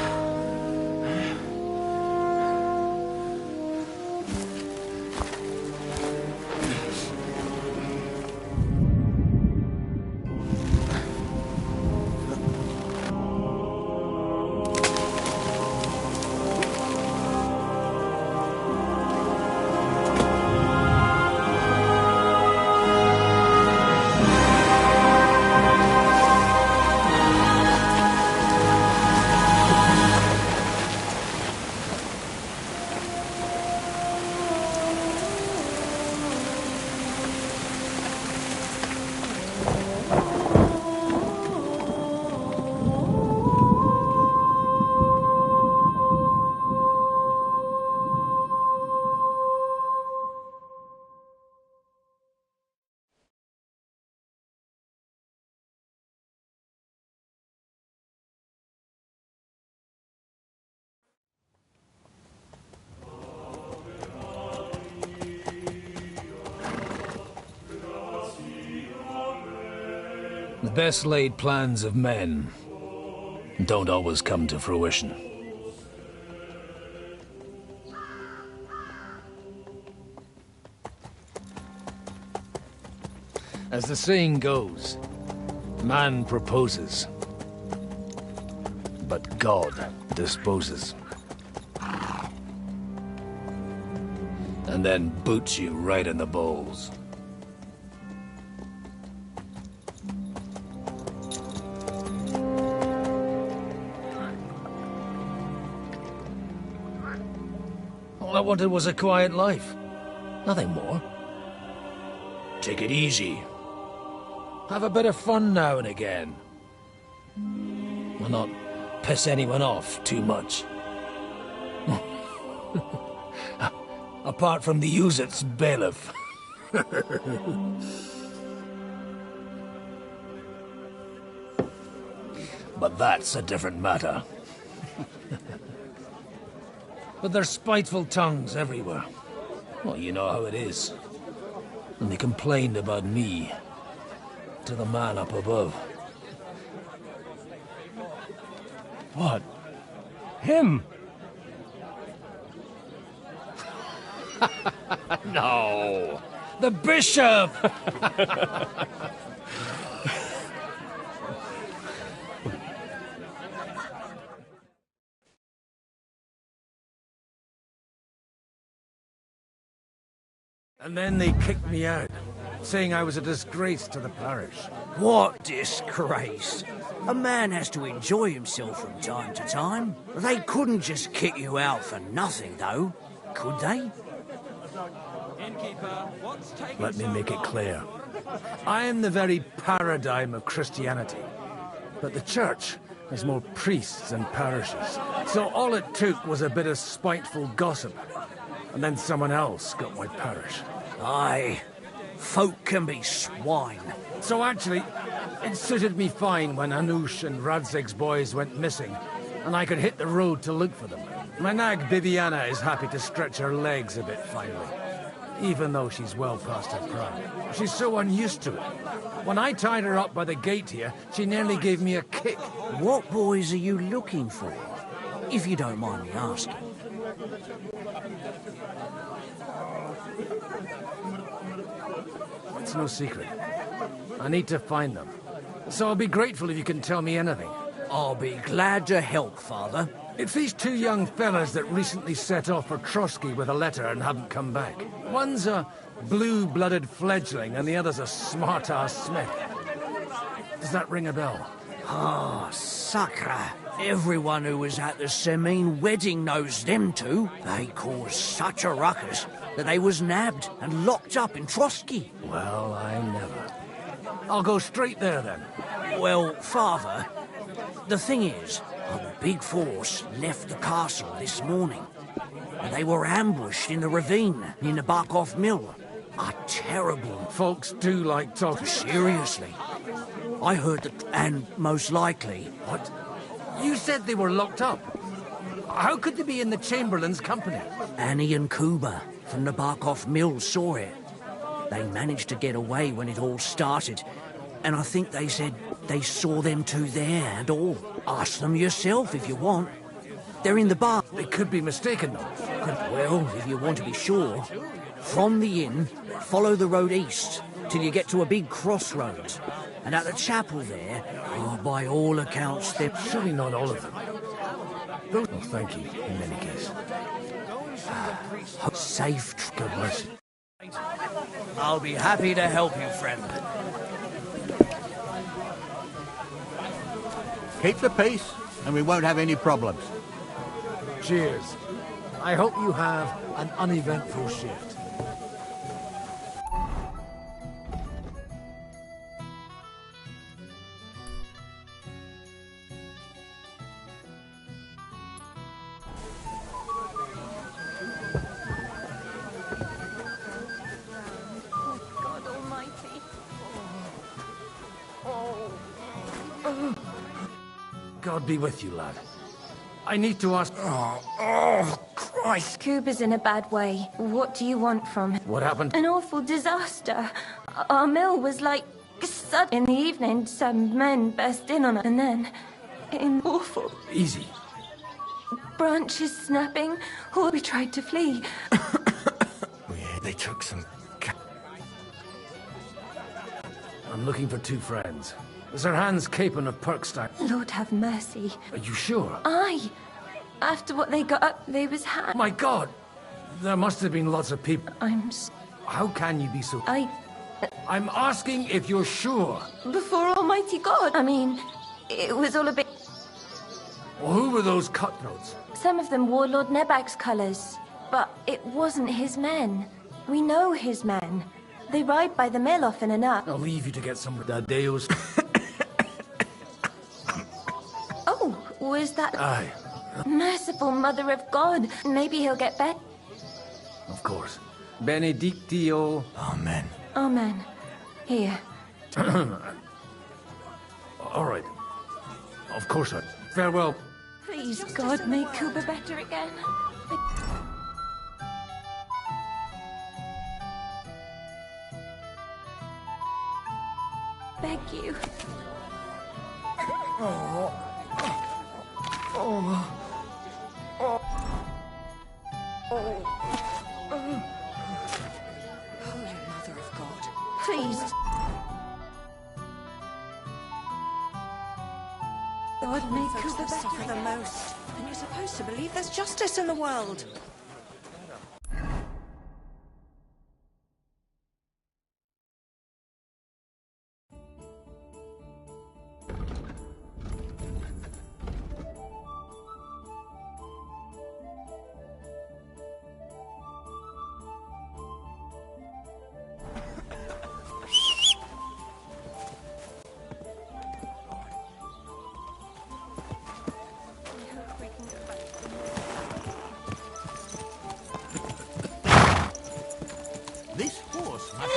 The best laid plans of men don't always come to fruition. As the saying goes, man proposes, but God disposes. And then boots you right in the balls. All I wanted was a quiet life. Nothing more. Take it easy. Have a bit of fun now and again. Will not piss anyone off too much. Apart from the Uzit's bailiff. But that's a different matter. But there's spiteful tongues everywhere. Well, you know how it is. And they complained about me to the man up above. What? Him? No! The bishop! And then they kicked me out, saying I was a disgrace to the parish. What disgrace? A man has to enjoy himself from time to time. They couldn't just kick you out for nothing, though, could they? Let me make it clear. I am the very paradigm of Christianity. But the church has more priests and parishes. So all it took was a bit of spiteful gossip. And then someone else got my parish. Aye. Folk can be swine. So actually, it suited me fine when Anush and Radzig's boys went missing, and I could hit the road to look for them. My nag Bibiana is happy to stretch her legs a bit finally, even though she's well past her prime. She's so unused to it. When I tied her up by the gate here, she nearly gave me a kick. What boys are you looking for, if you don't mind me asking? It's no secret. I need to find them. So I'll be grateful if you can tell me anything. I'll be glad to help, Father. It's these two young fellas that recently set off for Trotsky with a letter and haven't come back. One's a blue-blooded fledgling and the other's a smart-ass smith. Does that ring a bell? Ah, Sakra. Everyone who was at the Semine wedding knows them two. They caused such a ruckus that they was nabbed and locked up in Trotsky. Well, I never. I'll go straight there, then. Well, Father, the thing is, a big force left the castle this morning. And they were ambushed in the ravine near the Barkov Mill. A terrible... Folks do like talking. Seriously. I heard that... And most likely... What? You said they were locked up. How could they be in the Chamberlain's company? Annie and Kuba from the Barkov Mill saw it. They managed to get away when it all started, and I think they said They saw them two there and all. Ask them yourself if you want. They're in the bar. They could be mistaken, though. Well, if you want to be sure, from the inn, follow the road east till you get to a big crossroads. And at the chapel there, oh, by all accounts, they're... Surely not all of them. Well, thank you, in any case. Safe. God bless you. I'll be happy to help you, friend. Keep the peace, and we won't have any problems. Cheers. I hope you have an uneventful shift. God almighty. God be with you, lad. I need to ask... Oh, Christ. Cooper's in a bad way. What do you want from him? What happened? An awful disaster. Our mill was like... sudden. In the evening, some men burst in on us, and then... awful. Easy. Branches snapping. Or we tried to flee. They took some... I'm looking for two friends. Sir Hans Capon of Perkstein. Lord have mercy. Are you sure? Aye. After what they got up, they was hanged. My God! There must have been lots of people. How can you be so... I'm asking if you're sure. Before Almighty God. I mean, it was all a bit... Well, who were those cutthroats? Some of them wore Lord Nebag's colours, but it wasn't his men. We know his men. They ride by the mill often enough. I'll leave you to get some of that Deus. Oh, was that... Aye. Merciful Mother of God. Maybe he'll get better. Of course. Benedictio. Amen. Amen. Here. All right. Of course I... Farewell. Please, God, make Cooper better again. Beg you. Oh. Oh. Oh. Holy Mother of God. Please. God, make Folks Cooper that better suffer the again. most. And you're supposed to believe there's justice in the world. This horse must...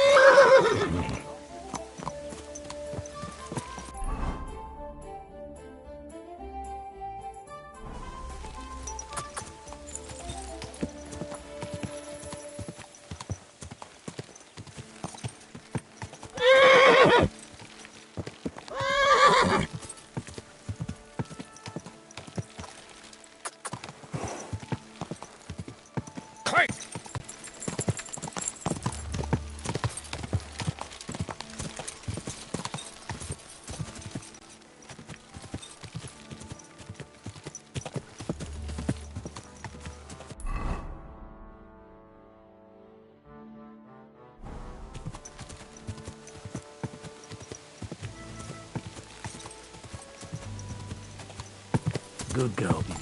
Good girl, Bibi.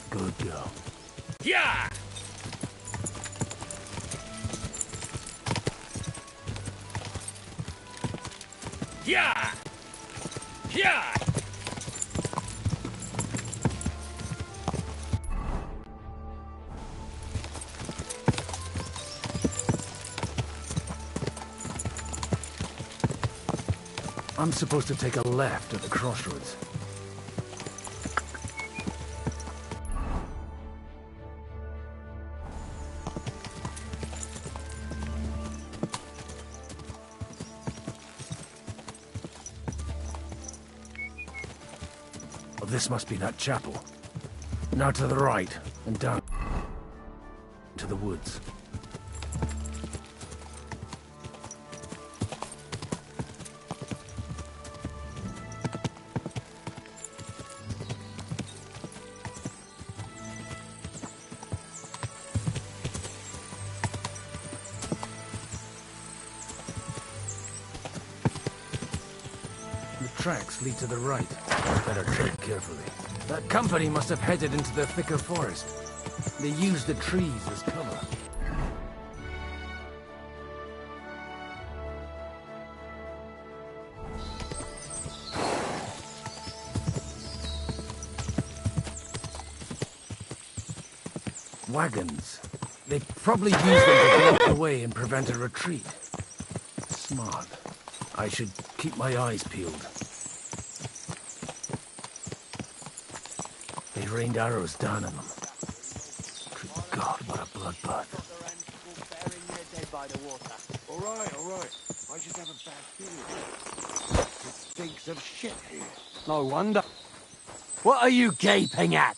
Good girl. Yeah! Yeah! Yeah! I'm supposed to take a left at the crossroads. Oh, this must be that chapel. Now to the right, and down to the woods. Tracks lead to the right. Better tread carefully. That company must have headed into the thicker forest. They used the trees as cover. Wagons. They probably used them to block the way and prevent a retreat. Smart. I should keep my eyes peeled. They rained arrows down on them. Good God, what a bloodbath. All right. I just have a bad feeling. It stinks of shit here. No wonder. What are you gaping at?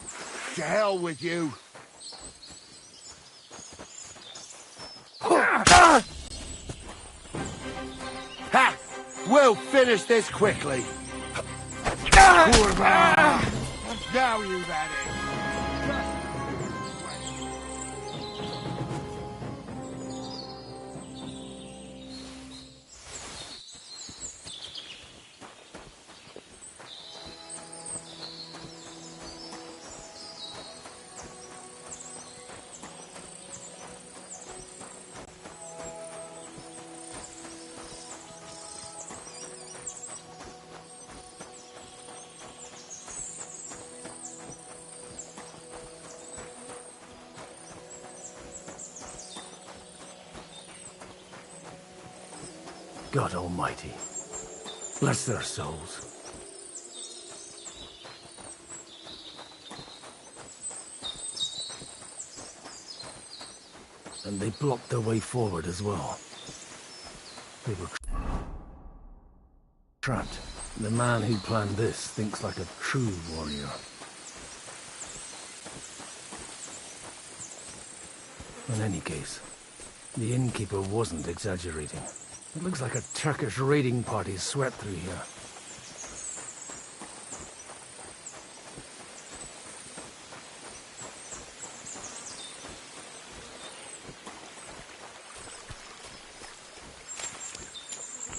To hell with you. Ha! We'll finish this quickly. Now you've had it. God Almighty. Bless their souls. And they blocked their way forward as well. They were trapped. The man who planned this thinks like a true warrior. In any case, the innkeeper wasn't exaggerating. It looks like a Turkish raiding party swept through here.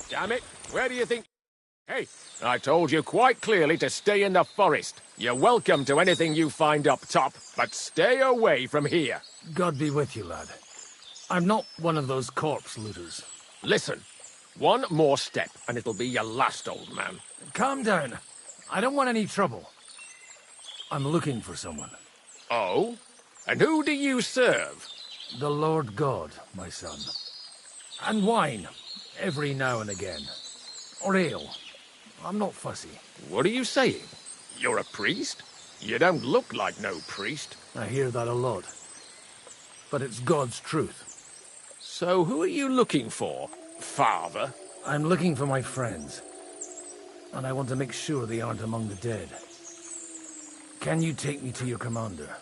Damn it, where do you think... Hey, I told you quite clearly to stay in the forest. You're welcome to anything you find up top, but stay away from here. God be with you, lad. I'm not one of those corpse looters. Listen, one more step, and it'll be your last, old man. Calm down. I don't want any trouble. I'm looking for someone. Oh? And who do you serve? The Lord God, my son. And wine, every now and again. Or ale. I'm not fussy. What are you saying? You're a priest? You don't look like no priest. I hear that a lot. But it's God's truth. So who are you looking for, Father? I'm looking for my friends. And I want to make sure they aren't among the dead. Can you take me to your commander?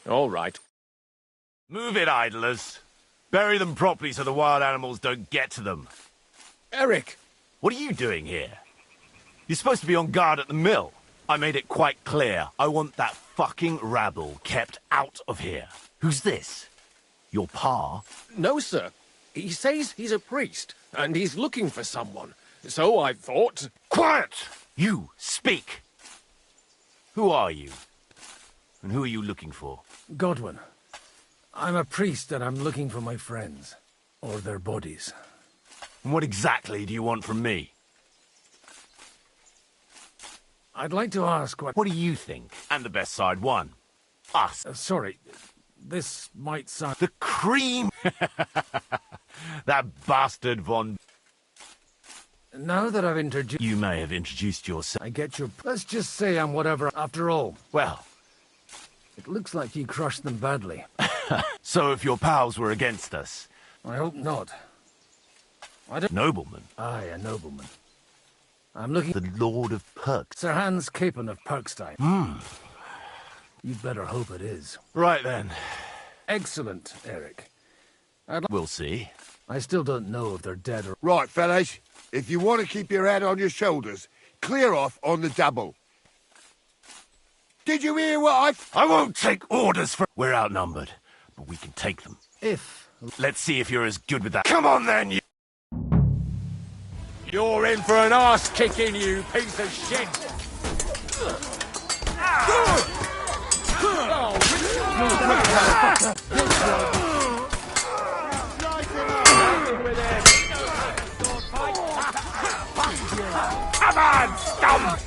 All right. Move it, idlers. Bury them properly so the wild animals don't get to them. Eric! What are you doing here? You're supposed to be on guard at the mill. I made it quite clear. I want that fucking rabble kept out of here. Who's this? Your pa? No, sir. He says he's a priest, and he's looking for someone. So I thought... Quiet! You, speak! Who are you? And who are you looking for? Godwin. I'm a priest and I'm looking for my friends. Or their bodies. And what exactly do you want from me? I'd like to ask what... What do you think? And the best side won. Us. Sorry. This might sound... The cream! That bastard Von... Now that I've introduced... You may have introduced yourself. I get your... Let's just say I'm whatever after all. Well... It looks like you crushed them badly. So if your pals were against us... I hope not. I don't... Nobleman? Aye, a nobleman. I'm looking... The Lord of Perk. Sir Hans Capon of Perkstein. Hmm. You'd better hope it is. Right then. Excellent, Eric. We'll see. I still don't know if they're dead or... Right, fellas. If you want to keep your head on your shoulders, clear off on the double. Did you hear what I won't take orders for... We're outnumbered, but we can take them. If... Let's see if you're as good with that. Come on then, you... You're in for an arse kicking, you piece of shit! Come on, scum!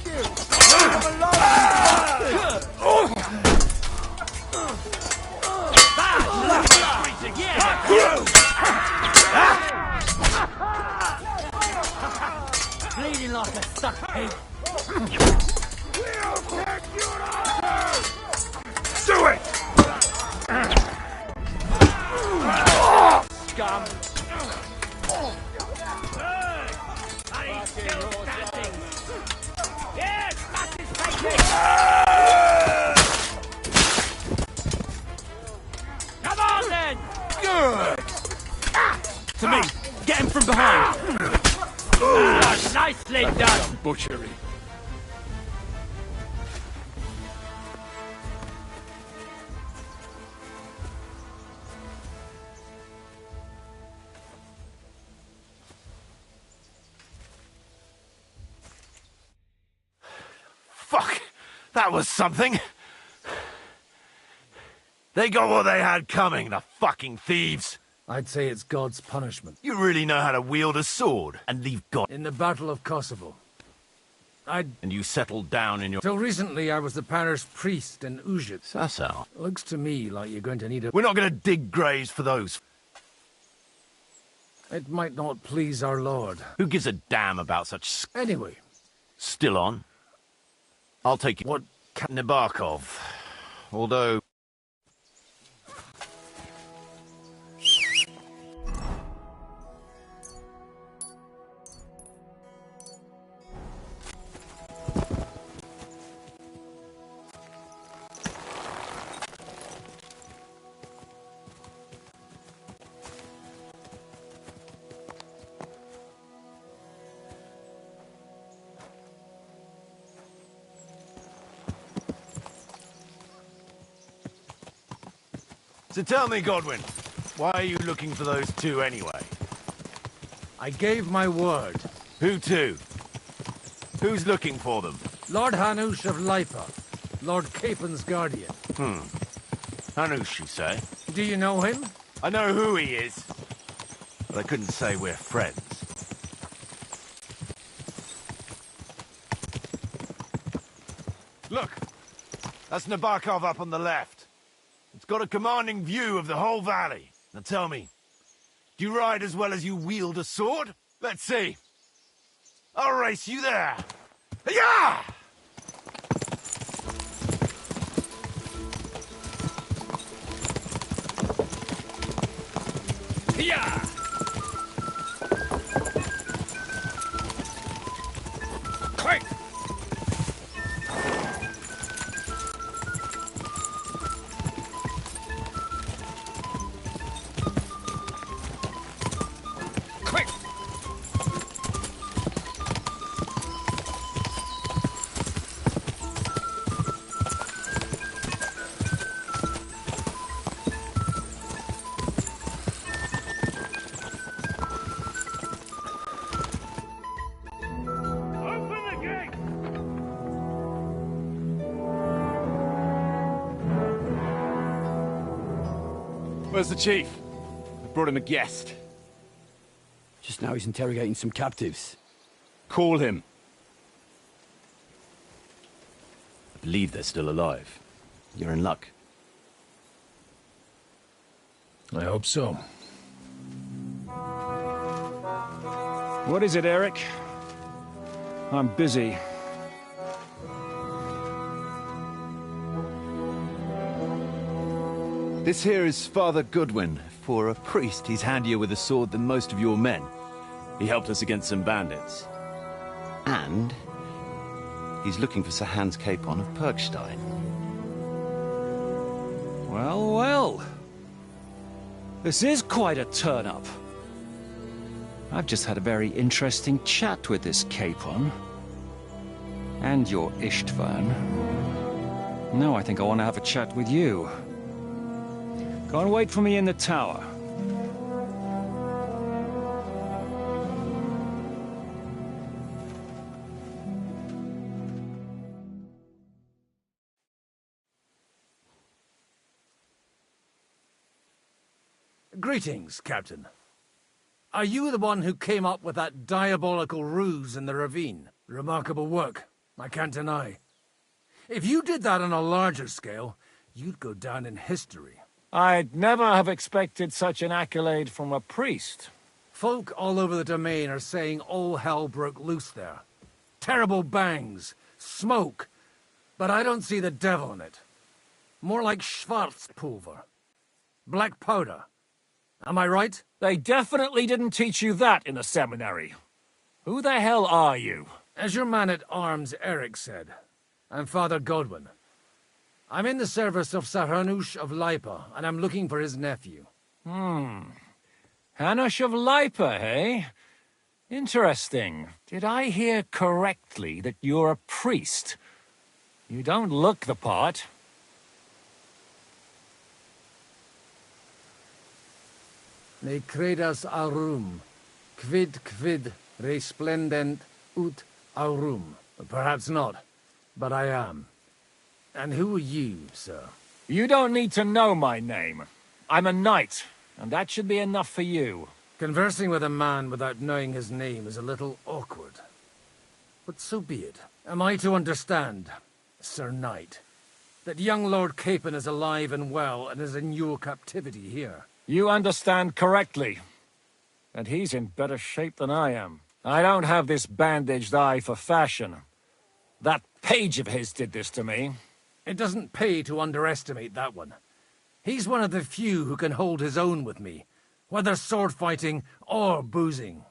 Bleeding like a stuck pig. Do it! Scum! Come on then! Good! To me! Get him from behind! Nicely done! Butchery. Fuck! That was something! They got what they had coming, the fucking thieves! I'd say it's God's punishment. You really know how to wield a sword and leave God... In the Battle of Kosovo. And you settled down in your... Till recently, I was the parish priest in Ujit. Sassau. Looks to me like you're going to need a... We're not going to dig graves for those. It might not please our Lord. Who gives a damn about such... Anyway. Still on? I'll take it. What... Nabokov. Although... So tell me, Godwin, why are you looking for those two anyway? I gave my word. Who to? Who's looking for them? Lord Hanush of Lipa, Lord Capon's guardian. Hanush, you say? Do you know him? I know who he is, but I couldn't say we're friends. Look, that's Nabokov up on the left. It's got a commanding view of the whole valley. Now tell me, do you ride as well as you wield a sword? Let's see. I'll race you there. Yeah! Yeah! Quick! Where's the chief? I brought him a guest. Just now he's interrogating some captives. Call him. I believe they're still alive. You're in luck. I hope so. What is it, Eric? I'm busy. This here is Father Goodwin. For a priest, he's handier with a sword than most of your men. He helped us against some bandits. And he's looking for Sir Hans Capon of Perkstein. Well, well. This is quite a turn-up. I've just had a very interesting chat with this Capon. And your Istvan. Now I think I want to have a chat with you. Go and wait for me in the tower. Greetings, Captain. Are you the one who came up with that diabolical ruse in the ravine? Remarkable work, I can't deny. If you did that on a larger scale, you'd go down in history. I'd never have expected such an accolade from a priest. Folk all over the domain are saying all hell broke loose there. Terrible bangs, smoke, but I don't see the devil in it. More like Schwarzpulver. Black powder. Am I right? They definitely didn't teach you that in the seminary. Who the hell are you? As your man-at-arms Eric said, I'm Father Godwin. I'm in the service of Sir Hanush of Lipa, and I'm looking for his nephew. Hanush of Lipa, eh? Interesting. Did I hear correctly that you're a priest? You don't look the part. Ne credas aurum, quid resplendent ut aurum. Perhaps not, but I am. And who are you, sir? You don't need to know my name. I'm a knight, and that should be enough for you. Conversing with a man without knowing his name is a little awkward. But so be it. Am I to understand, Sir Knight, that young Lord Capon is alive and well and is in your captivity here? You understand correctly. And he's in better shape than I am. I don't have this bandaged eye for fashion. That page of his did this to me. It doesn't pay to underestimate that one. He's one of the few who can hold his own with me, whether sword fighting or boozing.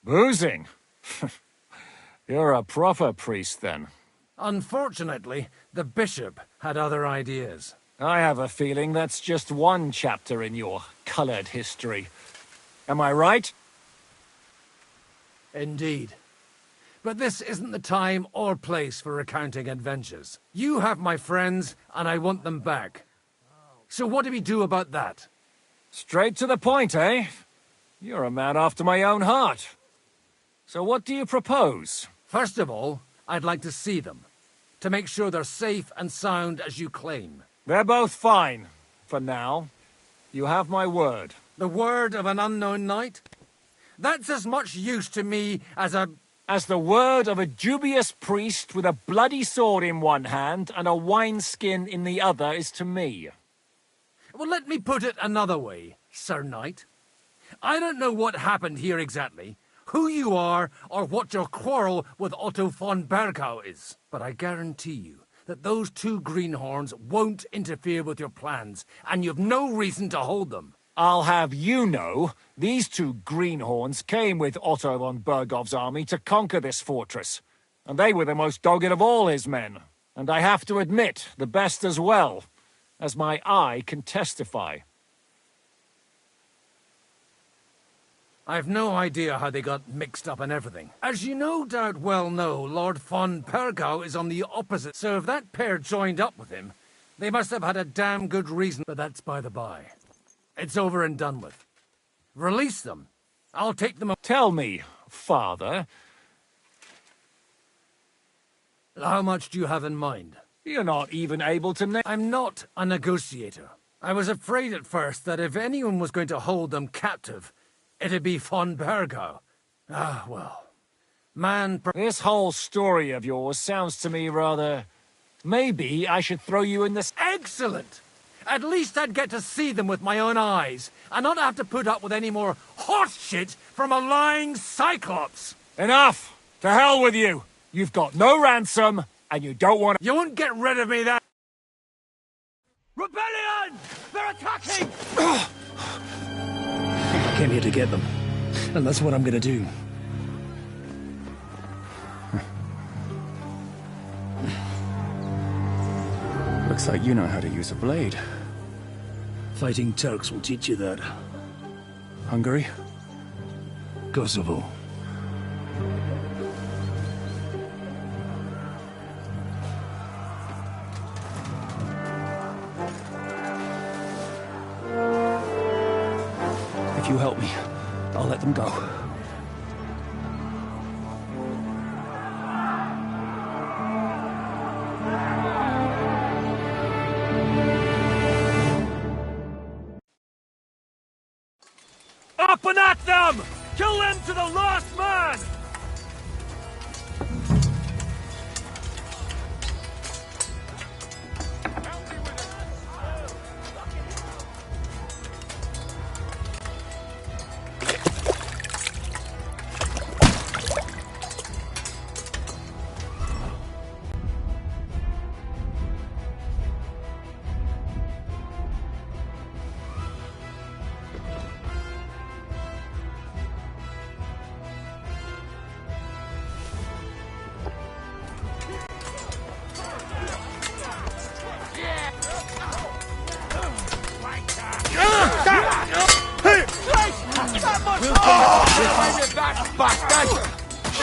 Boozing? You're a proper priest, then. Unfortunately, the bishop had other ideas. I have a feeling that's just one chapter in your colored history. Am I right? Indeed. But this isn't the time or place for recounting adventures. You have my friends, and I want them back. So what do we do about that? Straight to the point, eh? You're a man after my own heart. So what do you propose? First of all, I'd like to see them, to make sure they're safe and sound as you claim. They're both fine, for now. You have my word. The word of an unknown knight? That's as much use to me as the word of a dubious priest with a bloody sword in one hand and a wineskin in the other is to me. Well, let me put it another way, Sir Knight. I don't know what happened here exactly, who you are, or what your quarrel with Otto von Bergau is. But I guarantee you that those two greenhorns won't interfere with your plans, and you've no reason to hold them. I'll have you know, these two greenhorns came with Otto von Bergau's army to conquer this fortress, and they were the most dogged of all his men, and I have to admit, the best as well, as my eye can testify. I've no idea how they got mixed up in everything. As you no doubt well know, Lord von Bergau is on the opposite, so if that pair joined up with him, they must have had a damn good reason, but that's by the by. It's over and done with. Release them. I'll take them. Tell me, Father. How much do you have in mind? You're not even able to I'm not a negotiator. I was afraid at first that if anyone was going to hold them captive, it'd be von Bergau. Ah, well. This whole story of yours sounds to me rather... Maybe I should throw you in this... Excellent! At least I'd get to see them with my own eyes, and not have to put up with any more horse shit from a lying cyclops! Enough! To hell with you! You've got no ransom, and you don't want to... You won't get rid of me that... Rebellion! They're attacking! I came here to get them, and that's what I'm gonna do. Looks like you know how to use a blade. Fighting Turks will teach you that. Hungary? Kosovo. If you help me, I'll let them go. Up and at them! Kill them to the last man!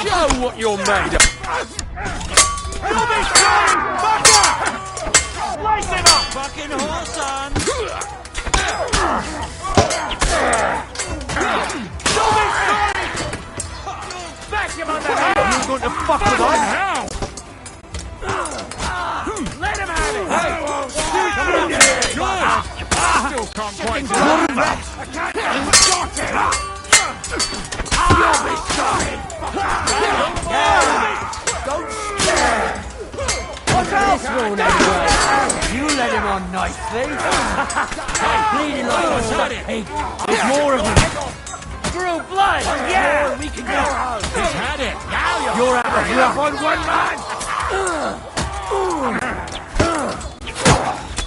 Show what you're made of! You'll be sorry! Back up! Slice him up! Fucking horse on! You'll be sorry! Back him on the head! You're going to fuck with us? Let him have it! Hey, come on here! Still can't quite do that! You'll be sorry! Don't stare! Watch out! This one anyway! You let him on nicely! Bleeding like a pig! There's more of them! Through blood! Yeah! We can go! He's had it! Now You're out of up on one man!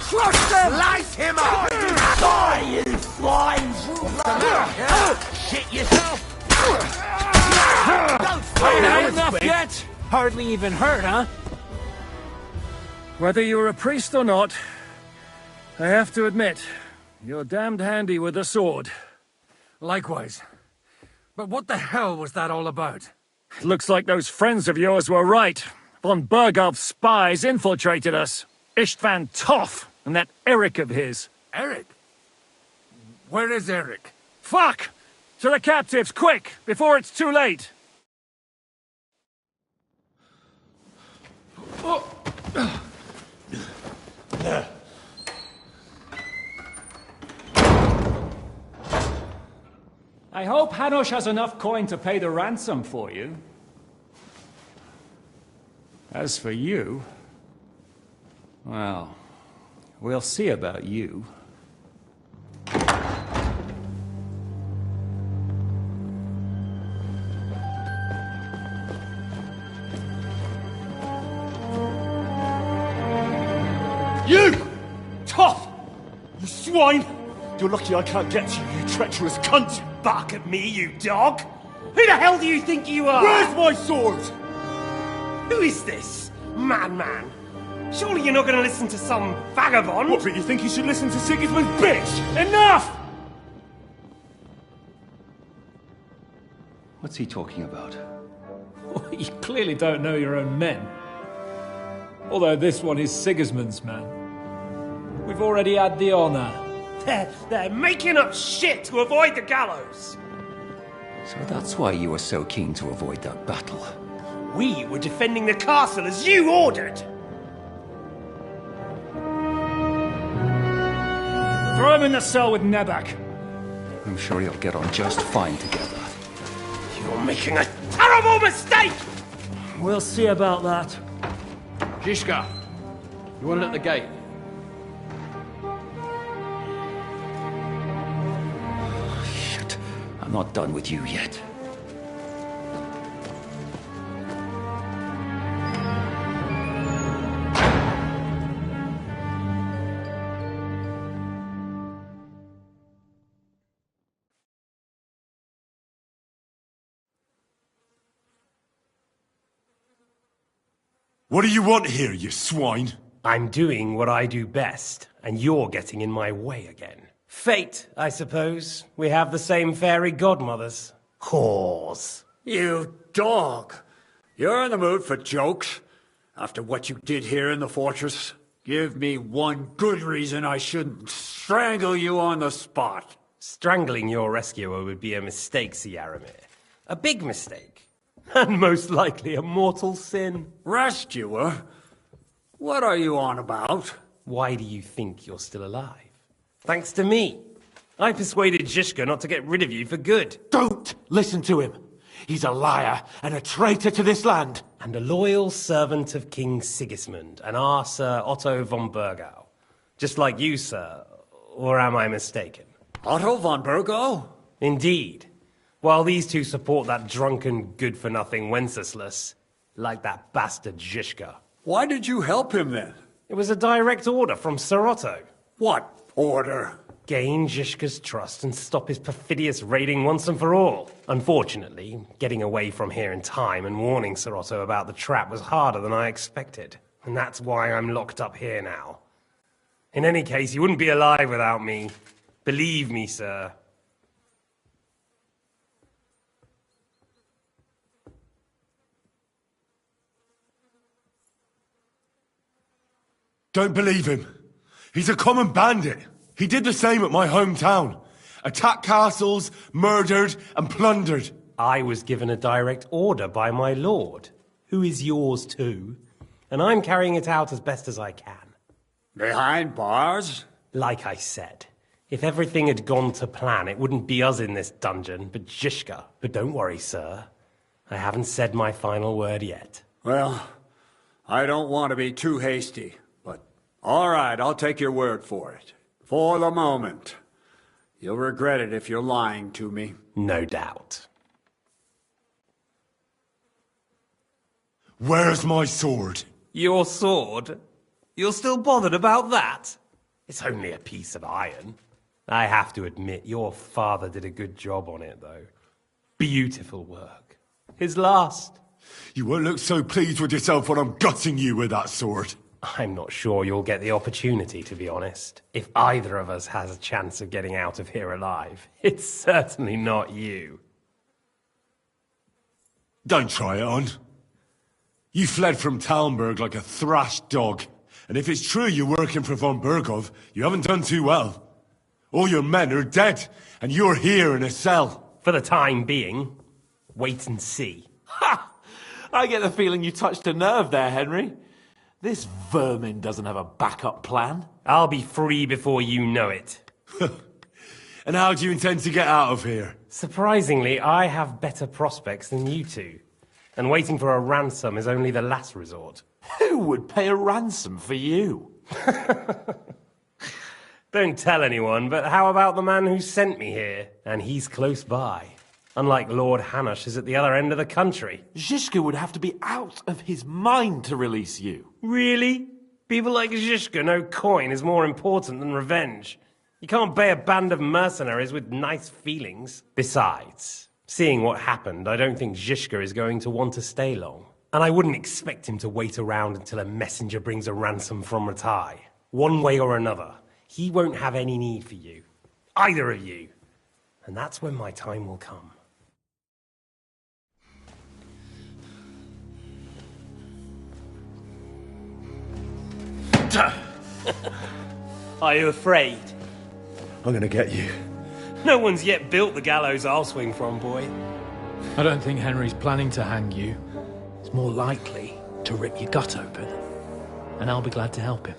Crush them! Slice him up! Die, you swines! Shit yourself! Ain't had enough yet? Hardly even hurt, huh? Whether you're a priest or not, I have to admit, you're damned handy with a sword. Likewise. But what the hell was that all about? Looks like those friends of yours were right. Von Berghoff's spies infiltrated us. Istvan Toth and that Eric of his. Eric? Where is Eric? Fuck! To the captives, quick, before it's too late! I hope Hanush has enough coin to pay the ransom for you. As for you, well, we'll see about you. You! Tough! You swine! You're lucky I can't get to you, you treacherous cunt! Bark at me, you dog! Who the hell do you think you are? Where's my sword? Who is this? Madman! Surely you're not going to listen to some vagabond? What, but you think you should listen to Sigismund's bitch? Enough! What's he talking about? You clearly don't know your own men. Although this one is Sigismund's man. We've already had the honor. They're making up shit to avoid the gallows! So that's why you were so keen to avoid that battle. We were defending the castle as you ordered! Throw him in the cell with Nebak. I'm sure you'll get on just fine together. You're making a terrible mistake! We'll see about that. Zhishka, you want it at the gate? Shit, I'm not done with you yet. What do you want here, you swine? I'm doing what I do best, and you're getting in my way again. Fate, I suppose. We have the same fairy godmothers. Whores. You dog! You're in the mood for jokes? After what you did here in the fortress? Give me one good reason I shouldn't strangle you on the spot. Strangling your rescuer would be a mistake, Sir Yaramir. A big mistake. And most likely a mortal sin. Rescuer? What are you on about? Why do you think you're still alive? Thanks to me. I persuaded Zhishka not to get rid of you for good. Don't listen to him. He's a liar and a traitor to this land. And a loyal servant of King Sigismund and our Sir Otto von Burgau. Just like you, sir. Or am I mistaken? Otto von Burgau? Indeed. While these two support that drunken, good-for-nothing Wenceslas, like that bastard Zhishka. Why did you help him then? It was a direct order from Sir Otto. What order? Gain Zhishka's trust and stop his perfidious raiding once and for all. Unfortunately, getting away from here in time and warning Sir Otto about the trap was harder than I expected. And that's why I'm locked up here now. In any case, you wouldn't be alive without me. Believe me, sir. Don't believe him. He's a common bandit. He did the same at my hometown. Attacked castles, murdered, and plundered. I was given a direct order by my lord, who is yours too, and I'm carrying it out as best as I can. Behind bars? Like I said, if everything had gone to plan, it wouldn't be us in this dungeon, but Zhishka. But don't worry, sir. I haven't said my final word yet. Well, I don't want to be too hasty, but all right, I'll take your word for it. For the moment. You'll regret it if you're lying to me. No doubt. Where's my sword? Your sword? You're still bothered about that? It's only a piece of iron. I have to admit, your father did a good job on it, though. Beautiful work. His last. You won't look so pleased with yourself when I'm gutting you with that sword. I'm not sure you'll get the opportunity, to be honest. If either of us has a chance of getting out of here alive, it's certainly not you. Don't try it on. You fled from Talmberg like a thrashed dog. And if it's true you're working for von Burgov, you haven't done too well. All your men are dead, and you're here in a cell. For the time being, wait and see. Ha! I get the feeling you touched a nerve there, Henry. This vermin doesn't have a backup plan. I'll be free before you know it. And how do you intend to get out of here? Surprisingly, I have better prospects than you two. And waiting for a ransom is only the last resort. Who would pay a ransom for you? Don't tell anyone, but how about the man who sent me here? And he's close by. Unlike Lord Hanush is at the other end of the country. Zhishka would have to be out of his mind to release you. Really? People like Zhishka know coin is more important than revenge. You can't pay a band of mercenaries with nice feelings. Besides, seeing what happened, I don't think Zhishka is going to want to stay long. And I wouldn't expect him to wait around until a messenger brings a ransom from Ratai. One way or another, he won't have any need for you. Either of you. And that's when my time will come. Are you afraid? I'm gonna get you. No one's yet built the gallows I'll swing from, boy. I don't think Henry's planning to hang you. It's more likely to rip your gut open. And I'll be glad to help him.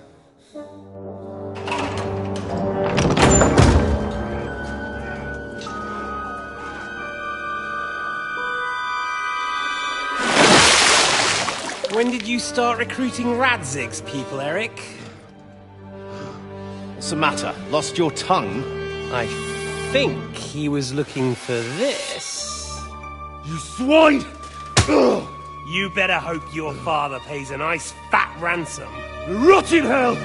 When did you start recruiting Radzig's people, Eric? What's the matter? Lost your tongue? I think he was looking for this. You swine! You better hope your father pays a nice fat ransom. Rot in hell!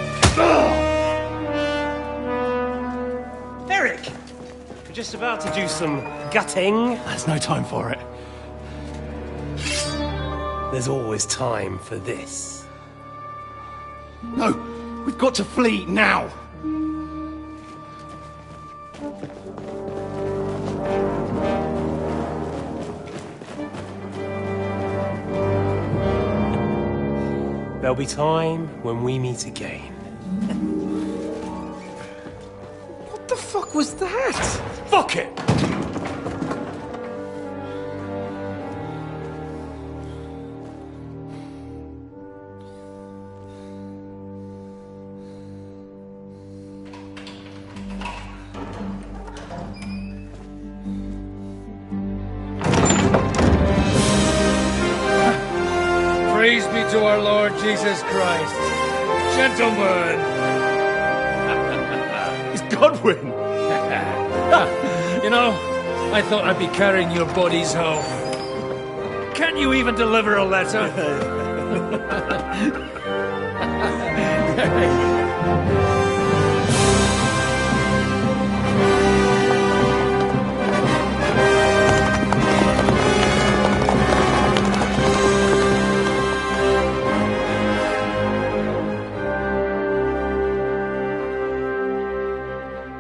Eric! We're just about to do some gutting. There's no time for it. There's always time for this. No, we've got to flee now. There'll be time when we meet again. What the fuck was that? Fuck it! Praise be to our Lord Jesus Christ. Gentlemen! It's Godwin! You know, I thought I'd be carrying your bodies home. Can't you even deliver a letter?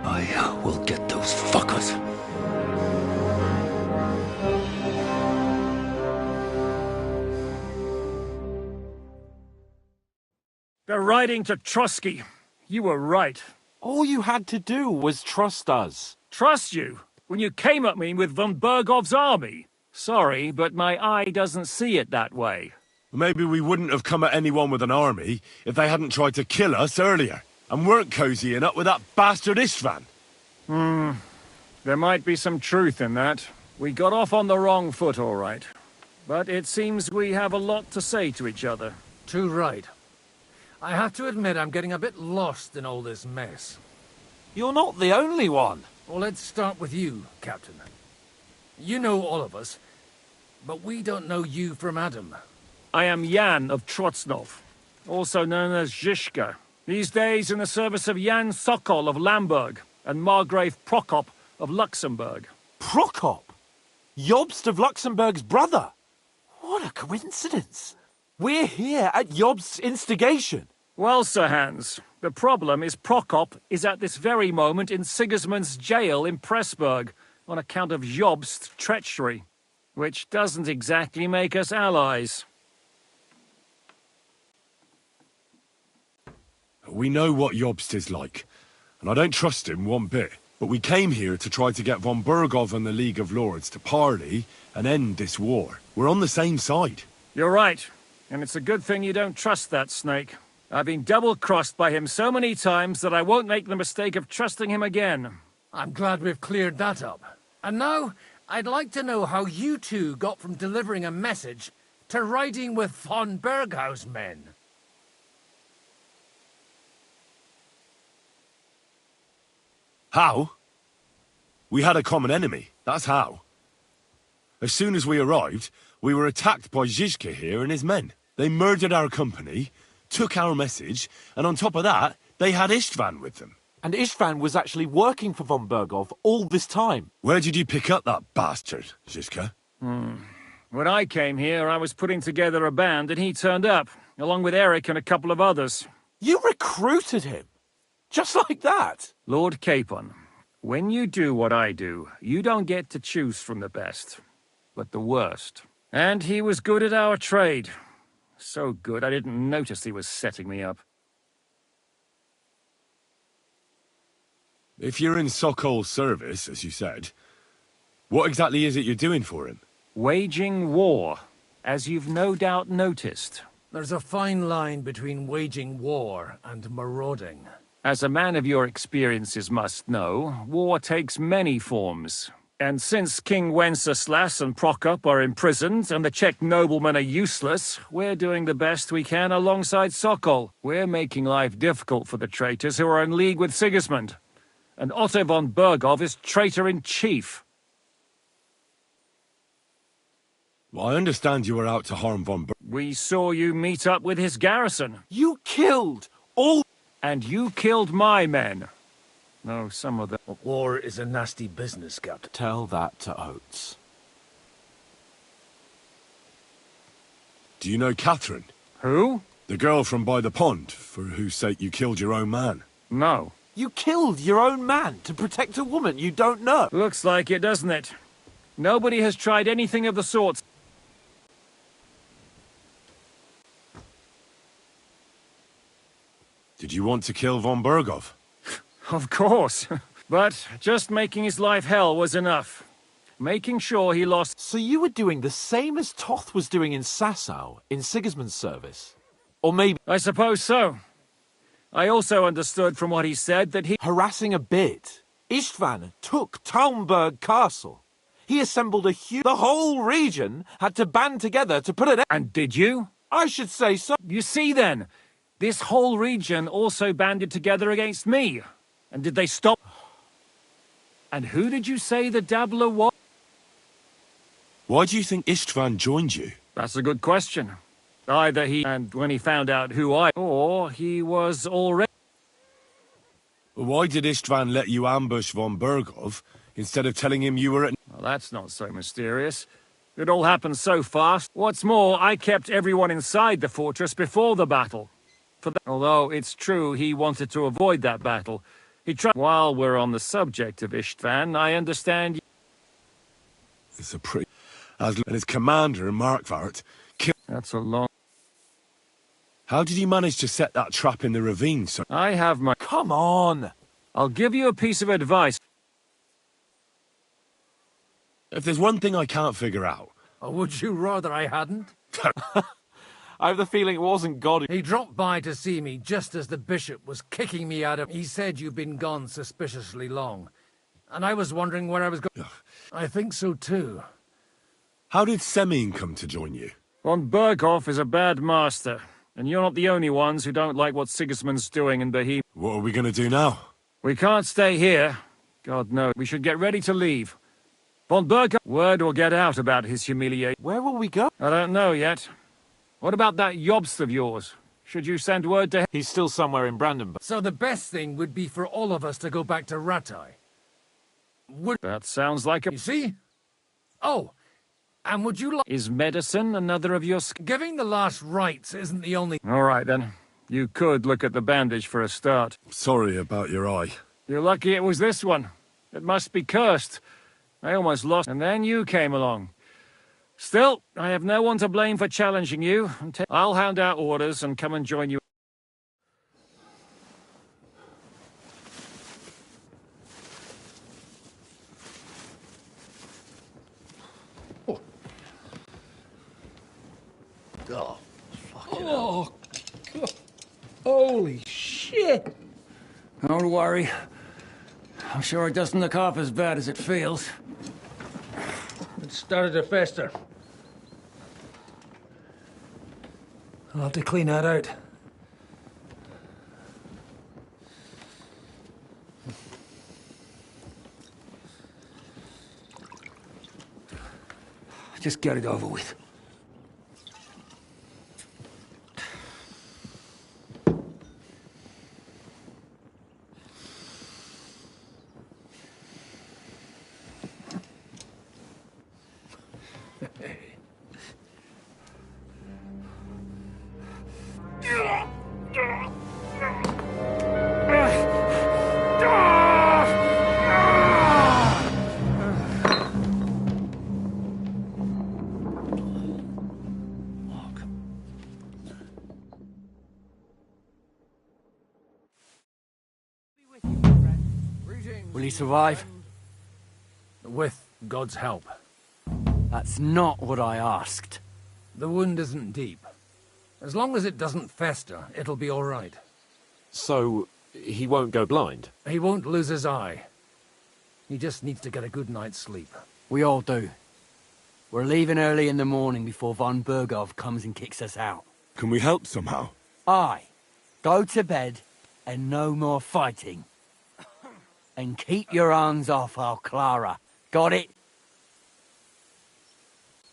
I will get those fuckers. They're riding to Trotsky. You were right. All you had to do was trust us. Trust you? When you came at me with von Bergov's army? Sorry, but my eye doesn't see it that way. Maybe we wouldn't have come at anyone with an army if they hadn't tried to kill us earlier, and weren't cozying up with that bastard Istvan. There might be some truth in that. We got off on the wrong foot, all right. But it seems we have a lot to say to each other. Too right. I have to admit I'm getting a bit lost in all this mess. You're not the only one. Well, let's start with you, Captain. You know all of us, but we don't know you from Adam. I am Jan of Trotsnov, also known as Zhishka. These days in the service of Jan Sokol of Lamberg and Margrave Prokop of Luxembourg. Prokop? Jobst of Luxembourg's brother? What a coincidence. We're here at Jobst's instigation. Well, Sir Hans, the problem is Prokop is at this very moment in Sigismund's jail in Pressburg on account of Jobst's treachery, which doesn't exactly make us allies. We know what Jobst is like, and I don't trust him one bit. But we came here to try to get von Bergov and the League of Lords to parley and end this war. We're on the same side. You're right, and it's a good thing you don't trust that snake. I've been double-crossed by him so many times that I won't make the mistake of trusting him again. I'm glad we've cleared that up. And now, I'd like to know how you two got from delivering a message to riding with von Berghaus men. How? We had a common enemy, that's how. As soon as we arrived, we were attacked by Zhizka here and his men. They murdered our company, took our message, and on top of that, they had Istvan with them. And Istvan was actually working for von Bergov all this time. Where did you pick up that bastard, Zhizka? When I came here, I was putting together a band and he turned up, along with Eric and a couple of others. You recruited him? Just like that? Lord Capon, when you do what I do, you don't get to choose from the best, but the worst. And he was good at our trade. So good, I didn't notice he was setting me up. If you're in Sokol's service, as you said, what exactly is it you're doing for him? Waging war, as you've no doubt noticed. There's a fine line between waging war and marauding. As a man of your experiences must know, war takes many forms. And since King Wenceslas and Prokop are imprisoned and the Czech noblemen are useless, we're doing the best we can alongside Sokol. We're making life difficult for the traitors who are in league with Sigismund. And Otto von Bergov is traitor-in-chief. Well, I understand you were out to harm von Bergov. We saw you meet up with his garrison. You killed all... And you killed my men. No, some of them. War is a nasty business, Captain. Tell that to Oates. Do you know Catherine? Who? The girl from by the pond, for whose sake you killed your own man. No. You killed your own man to protect a woman you don't know. Looks like it, doesn't it? Nobody has tried anything of the sort. Did you want to kill von Bergov? Of course. But just making his life hell was enough. Making sure he lost... So you were doing the same as Toth was doing in Sasau, in Sigismund's service? Or maybe... I suppose so. I also understood from what he said that he... Harassing a bit. Istvan took Talmberg Castle. He assembled a huge... The whole region had to band together to put an end... And did you? I should say so. You see then, this whole region also banded together against me. And did they stop? And who did you say the dabbler was? Why do you think Istvan joined you? That's a good question. Either he, and when he found out who I, or he was already... Why did Istvan let you ambush von Bergov, instead of telling him you were at... Well, that's not so mysterious. It all happened so fast. What's more, I kept everyone inside the fortress before the battle. Although it's true he wanted to avoid that battle. He tried... While we're on the subject of Istvan, I understand... It's a pretty... And his commander, Markvart, killed... That's a long... How did you manage to set that trap in the ravine, sir? I have my... Come on! I'll give you a piece of advice. If there's one thing I can't figure out... Or would you rather I hadn't? I have the feeling it wasn't God. He dropped by to see me just as the bishop was kicking me out of... He said you'd been gone suspiciously long. And I was wondering where I was going. I think so too. How did Semyon come to join you? Von Berghoff is a bad master, and you're not the only ones who don't like what Sigismund's doing in Bohemia. What are we going to do now? We can't stay here. God knows. We should get ready to leave. Von Berghoff... Word will get out about his humiliation. Where will we go? I don't know yet. What about that Jobst of yours? Should you send word to him? He's still somewhere in Brandenburg. So the best thing would be for all of us to go back to Ratai. That sounds like a... You see? Oh, and would you like... Is medicine another of your... Giving the last rites isn't the only... All right, then. You could look at the bandage for a start. Sorry about your eye. You're lucky it was this one. It must be cursed. I almost lost... And then you came along. Still, I have no one to blame for challenging you. I'll hand out orders and come and join you. Oh, fucking hell. God. Holy shit! Don't worry. I'm sure it doesn't look half as bad as it feels. It started to fester. I'll have to clean that out. Just get it over with. Will he survive? With God's help. That's not what I asked. The wound isn't deep. As long as it doesn't fester, it'll be all right. So, he won't go blind? He won't lose his eye. He just needs to get a good night's sleep. We all do. We're leaving early in the morning before von Bergov comes and kicks us out. Can we help somehow? Aye. Go to bed and no more fighting. And keep your hands off our Clara. Got it?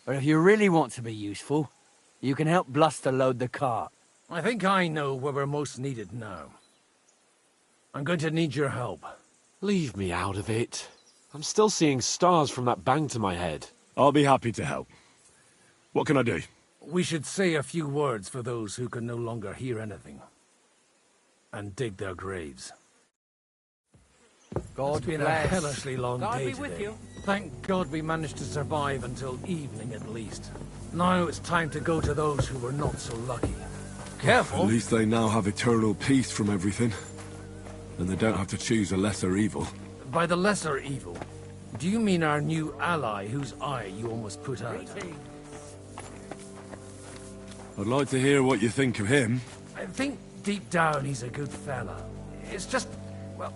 But if you really want to be useful, you can help Bluster load the cart. I think I know where we're most needed now. I'm going to need your help. Leave me out of it. I'm still seeing stars from that bang to my head. I'll be happy to help. What can I do? We should say a few words for those who can no longer hear anything. And dig their graves. God It's been bless. a hellishly long God day be with today. you. Thank God we managed to survive until evening at least. Now it's time to go to those who were not so lucky. Careful! At least they now have eternal peace from everything. And they don't have to choose a lesser evil. By the lesser evil, do you mean our new ally whose eye you almost put out? I'd like to hear what you think of him. I think deep down he's a good fella. It's just, well...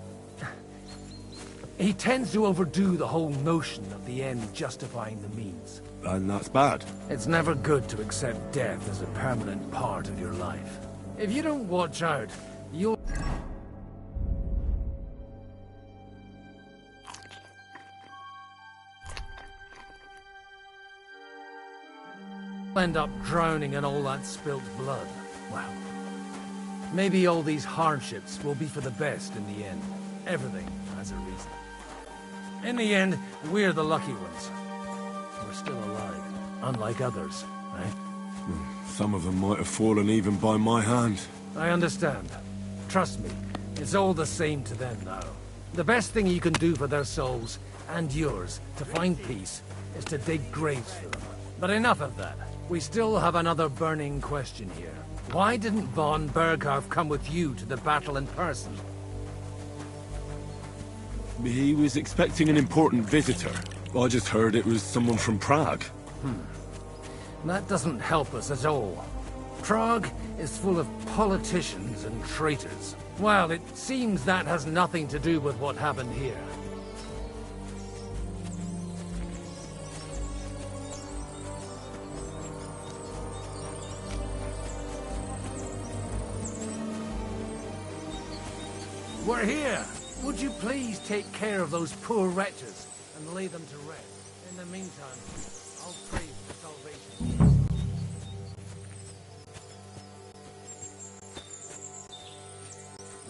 he tends to overdo the whole notion of the end justifying the means. And that's bad. It's never good to accept death as a permanent part of your life. If you don't watch out, you'll... end up drowning in all that spilt blood. Well, maybe all these hardships will be for the best in the end. Everything has a reason. In the end, we're the lucky ones. We're still alive, unlike others, right? Some of them might have fallen even by my hand. I understand. Trust me, it's all the same to them now. The best thing you can do for their souls, and yours, to find peace, is to dig graves for them. But enough of that. We still have another burning question here. Why didn't von Berghoff come with you to the battle in person? He was expecting an important visitor. I just heard it was someone from Prague. That doesn't help us at all. Prague is full of politicians and traitors. Well, it seems that has nothing to do with what happened here. We're here! Would you please take care of those poor wretches and lay them to rest? In the meantime, I'll pray for salvation.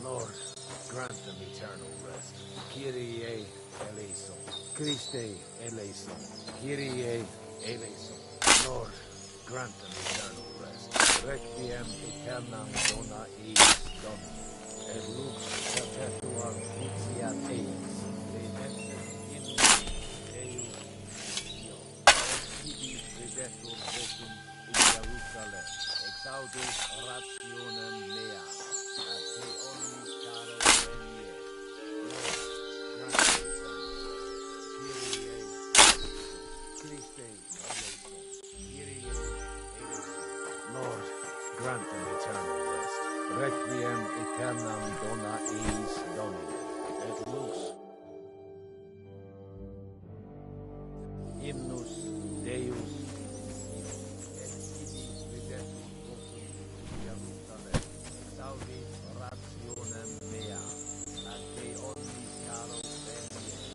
Lord, grant them eternal rest. Kyrie eleison. Christe eleison. Kyrie eleison. Lord, grant them eternal rest. Requiem aeternam dona eis Domini. Et lux perpetua vitiat eis. Redemptum in Deus Dio. Tibi redemptum votum in Jerusalem. Exaudis rationem mea. A te omnis caro venie. Lord, grant me Christe eleison. Kyrie eleison. Lord, grant them eternal rest. Requiem aeternam dona eis Domini, et lux hymnus Deus et tibi redemptum votum in Jerusalem, exaudis rationem mea, ad te omnis caro venie.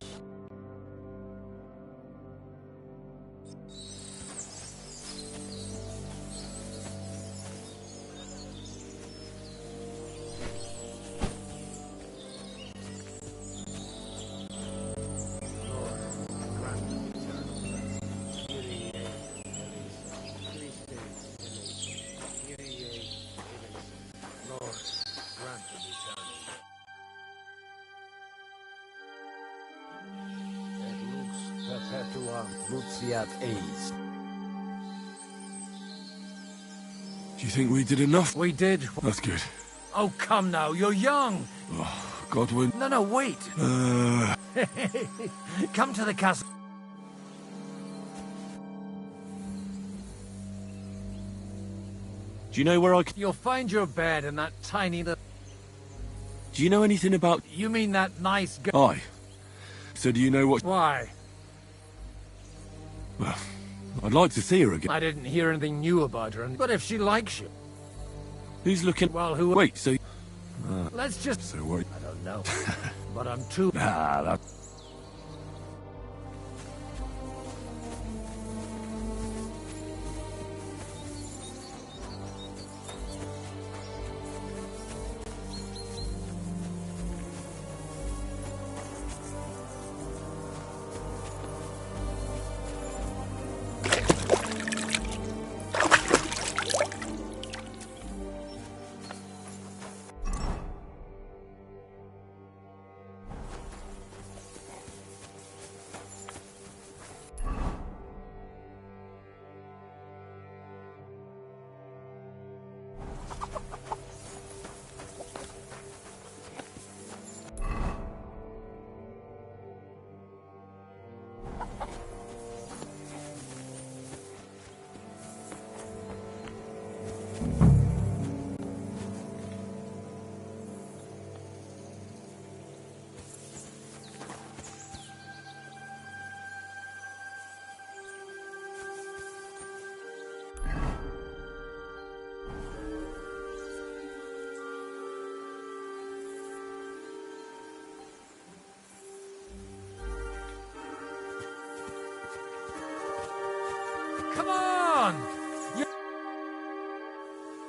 Luciat eis. Do you think we did enough? We did. That's good. Oh, come now, you're young. Godwin. No, wait. Come to the castle. Do you know where I can... You'll find your bed in that tiny little... Do you know anything about... You mean that nice girl? Aye. So do you know what... Why? Well, I'd like to see her again. I didn't hear anything new about her, but if she likes you... Who's looking... Well, who... Wait, so... Let's just... So what... I don't know. But I'm too... Nah, that... Come on!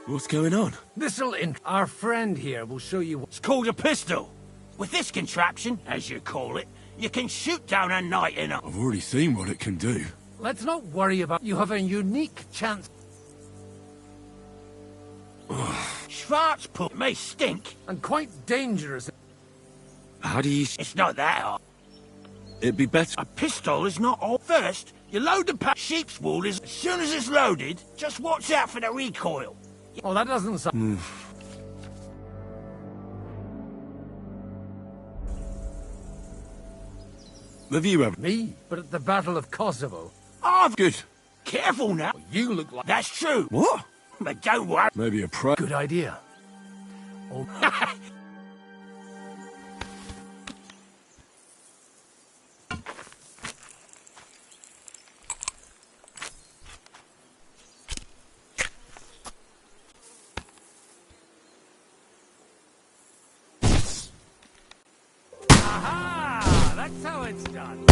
What's going on? This'll our friend here will show you It's called a pistol. With this contraption, as you call it, you can shoot down a night in a... I've already seen what it can do. Let's not worry about... You have a unique chance... Schwarzput may stink. And quite dangerous. How do you... It's not that hard. It'd be better... A pistol is not all. First, you load the sheep's wool as soon as it's loaded. Just watch out for the recoil. Well, that doesn't sound... Have you ever... Me? But at the Battle of Kosovo. Oh, good. Careful now. You look like... That's true. What? But don't worry. Maybe a pro... Good idea. Oh. Aha! That's how it's done.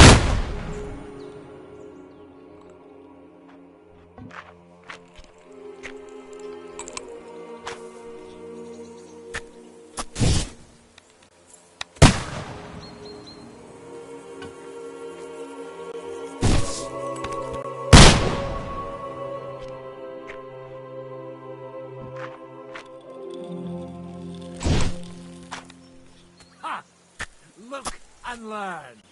Ha! Look and learn.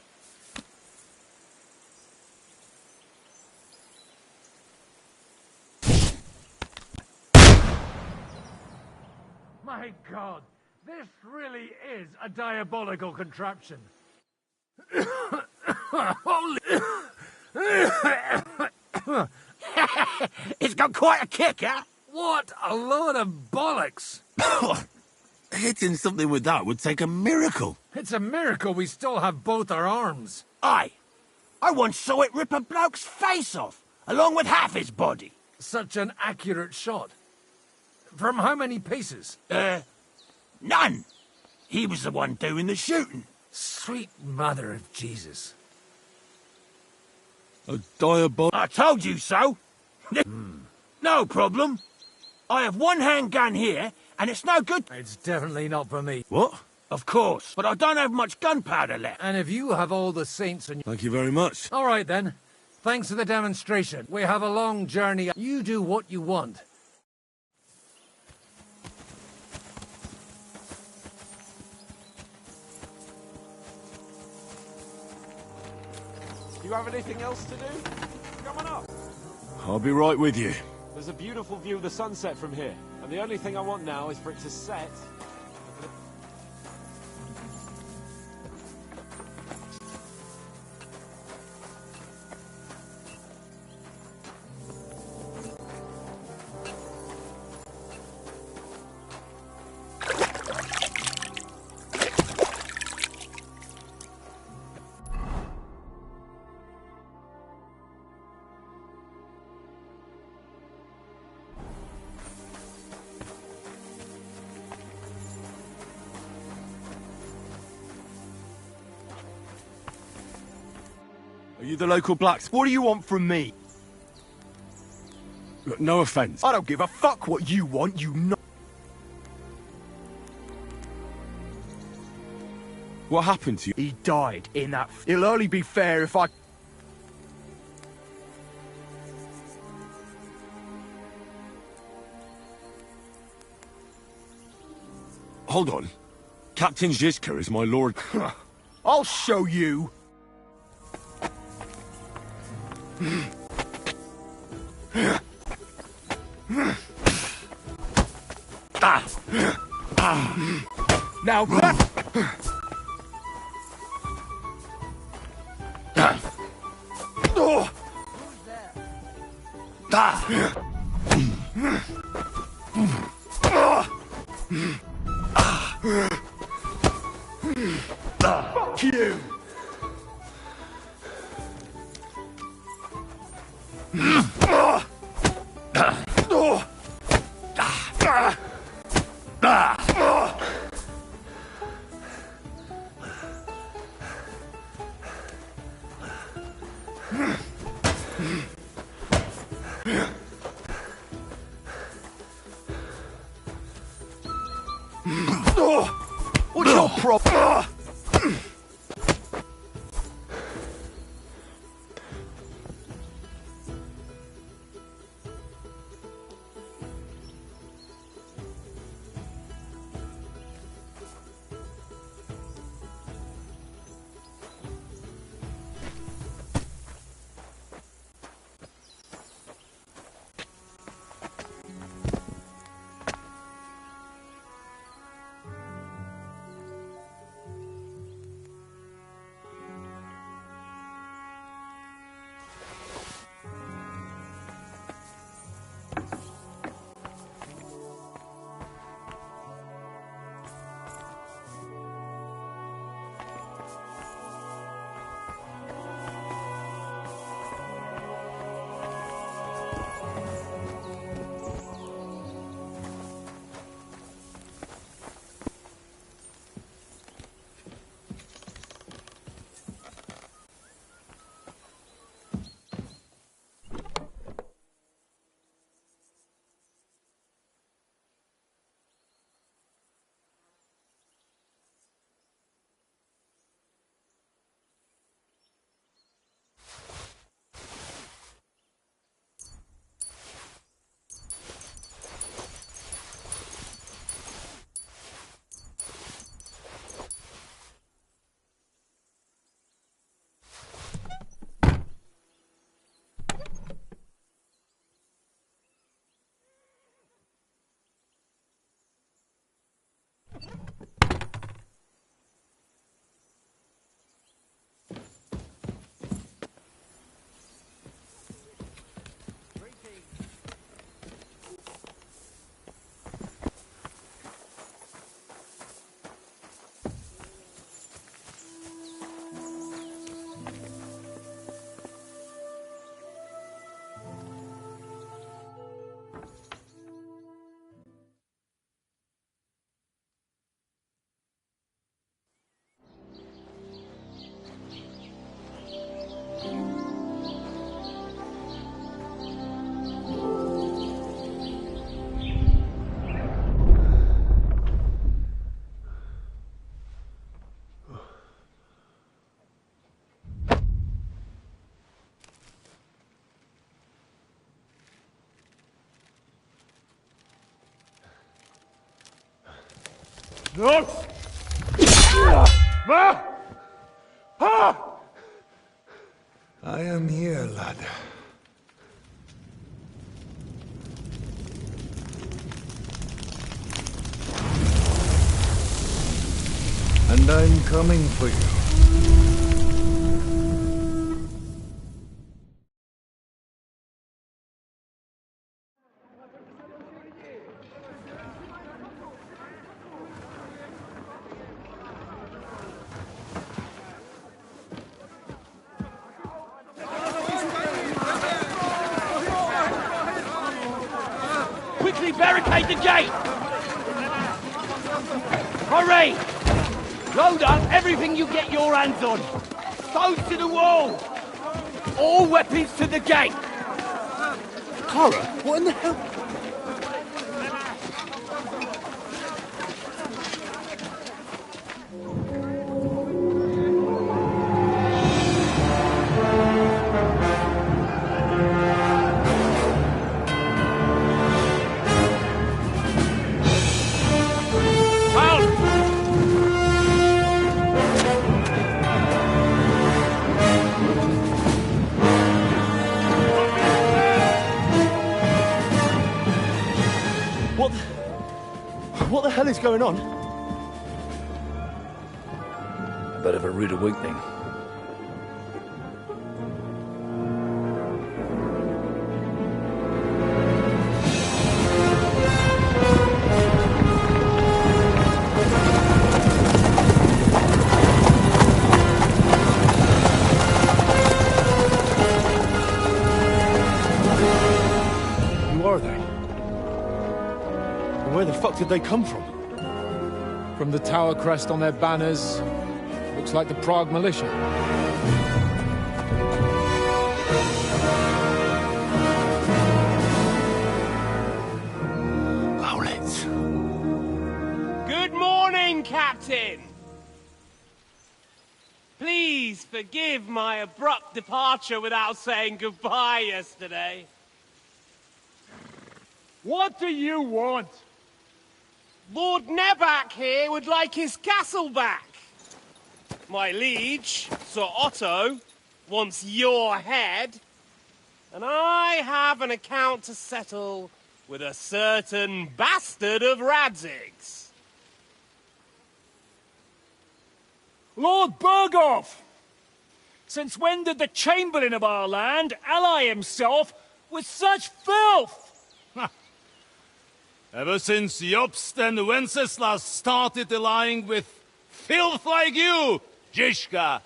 My God, this really is a diabolical contraption. Holy... It's got quite a kick, huh? What a load of bollocks! Hitting something with that would take a miracle. It's a miracle we still have both our arms. Aye. I once saw it rip a bloke's face off, along with half his body. Such an accurate shot. From how many paces? None. He was the one doing the shooting. Sweet mother of Jesus. A diabolical... I told you so. No problem. I have one handgun here, and it's no good. It's definitely not for me. What? Of course, but I don't have much gunpowder left. And if you have all the saints in... Thank you very much. All right, then. Thanks for the demonstration. We have a long journey. You do what you want. Do you have anything else to do? Come on up. I'll be right with you. There's a beautiful view of the sunset from here, and the only thing I want now is for it to set. Are you the local blacksmith? What do you want from me? Look, no offence. I don't give a fuck what you want, you know. What happened to you? He died in that... It'll only be fair if I... Hold on. Captain Zizka is my lord... I'll show you. Now that... Fuck you! What's your problem? No! I am here, lad. And I'm coming for you. Quickly barricade the gate! Hurry! Load up everything you get your hands on. Foes to the wall! All weapons to the gate! Clara, what in the hell? What the hell is going on? A bit of a rude awakening. Who are they? And where the fuck did they come from? From the tower crest on their banners, looks like the Prague militia. Captain! Please forgive my abrupt departure without saying goodbye yesterday. What do you want? Lord Nebak here would like his castle back. My liege, Sir Otto, wants your head. And I have an account to settle with a certain bastard of Radzig's. Lord Berghoff! Since when did the Chamberlain of our land ally himself with such filth? Ever since Jobst and Wenceslas started allying with filth like you, Zizka.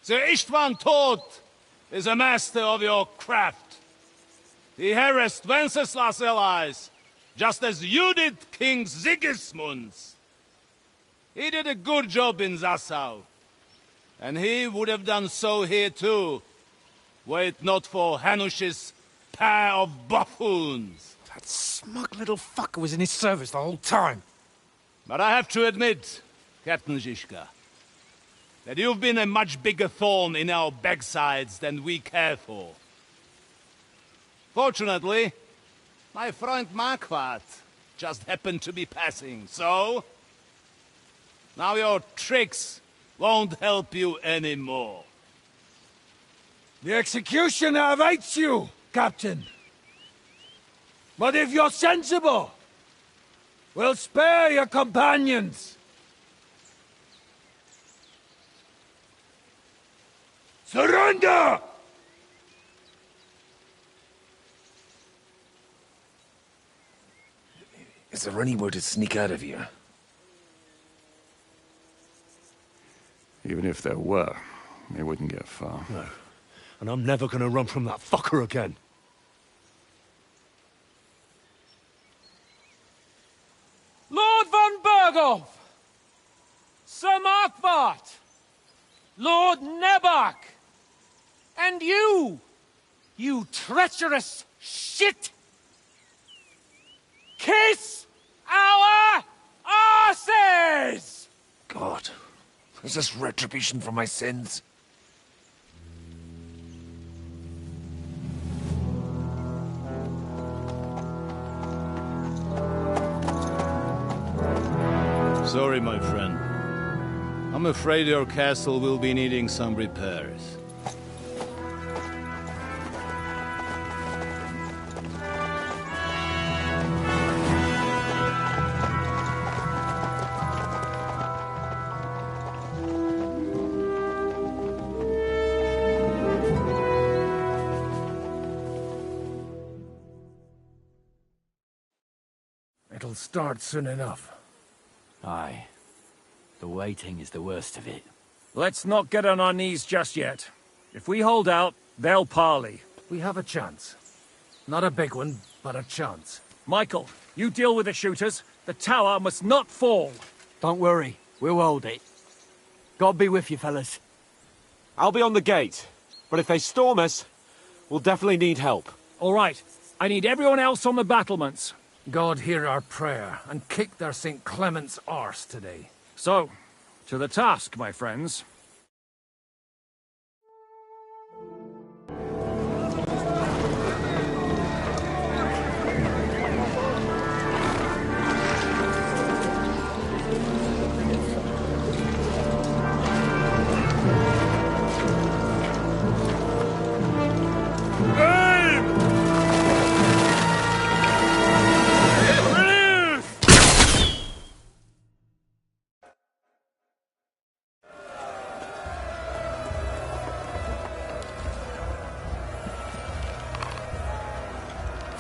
Sir Istvan Tod is a master of your craft. He harassed Wenceslas' allies, just as you did King Sigismund's. He did a good job in Zassau, and he would have done so here too, were it not for Hanush's pair of buffoons. That smug little fucker was in his service the whole time. But I have to admit, Captain Zizka, that you've been a much bigger thorn in our backsides than we care for. Fortunately, my friend Marquardt just happened to be passing, so... now your tricks won't help you anymore. The executioner awaits you, Captain. But if you're sensible, we'll spare your companions. Surrender! Is there any way to sneak out of here? Even if there were, they wouldn't get far. No. And I'm never gonna run from that fucker again. Lord von Berghoff! Sir Marquardt! Lord Nebak! And you! You treacherous shit! Kiss our asses! God, is this retribution for my sins? Sorry, my friend. I'm afraid your castle will be needing some repairs. It'll start soon enough. Aye. The waiting is the worst of it. Let's not get on our knees just yet. If we hold out, they'll parley. We have a chance. Not a big one, but a chance. Michael, you deal with the shooters. The tower must not fall. Don't worry. We'll hold it. God be with you, fellas. I'll be on the gate. But if they storm us, we'll definitely need help. All right. I need everyone else on the battlements. God hear our prayer, and kick their St. Clement's arse today. So, to the task, my friends.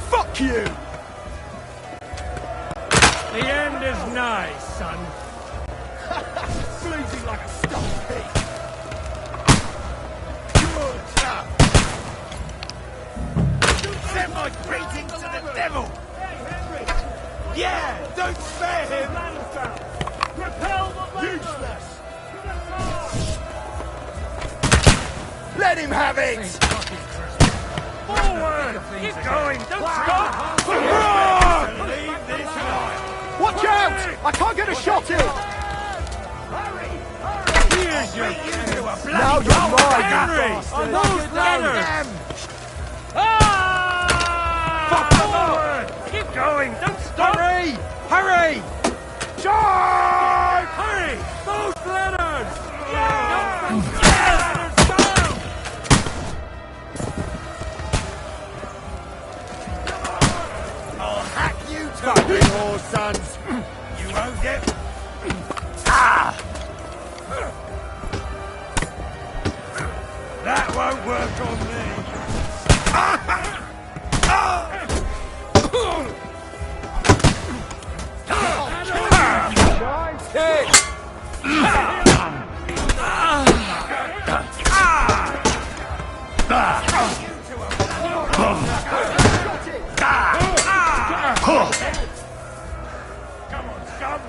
Fuck you! The end is nigh, son. Bleeding like a stuffed pig. Send my greetings to the devil! Yeah, don't spare him! Repel the useless! Let him have it! Forward! Keep going! Don't stop! Leave this life! Watch out! out! I can't get a shot in! Here's your Now you're mine, Henry! bastard! Those letters! Fuck forward! Keep going! Don't stop! Hurry! Hurry! Charge! Hurry! Those letters! I'll hack you to whore sons! You won't get... That won't work on me! Nice hit! Come on, scum!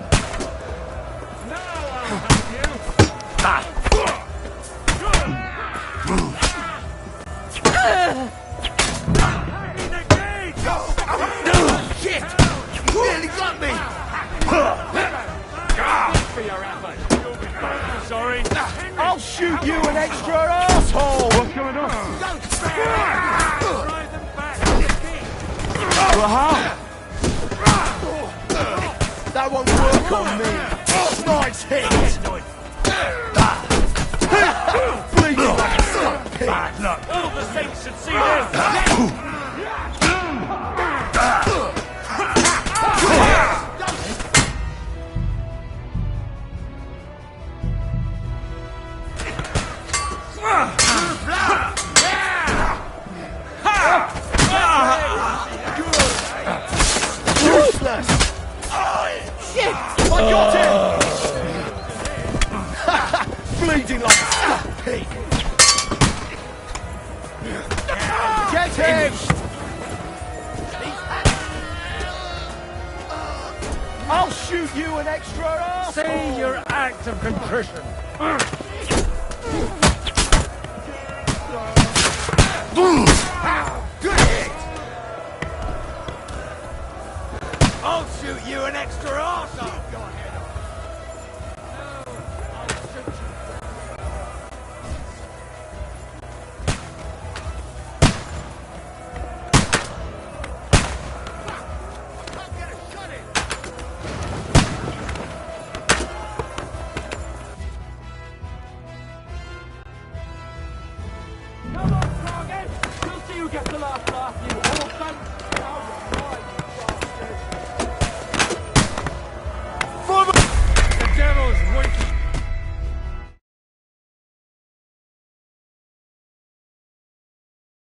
Shit! You nearly got me! For your effort. You'll be back. Sorry. I'll shoot you an extra asshole! What's going on? Don't spare! Drive them back. That won't work on me! Nice hit! Bleeding like a stuck pig! Bad luck. All the saints should see this! Useless! Shit! I got him! Bleeding like a stuck pig! Get him! I'll shoot you an extra asshole! Say your act of contrition. Good hit! I'll shoot you an extra arsehole. Come on, target! We'll see who gets the last.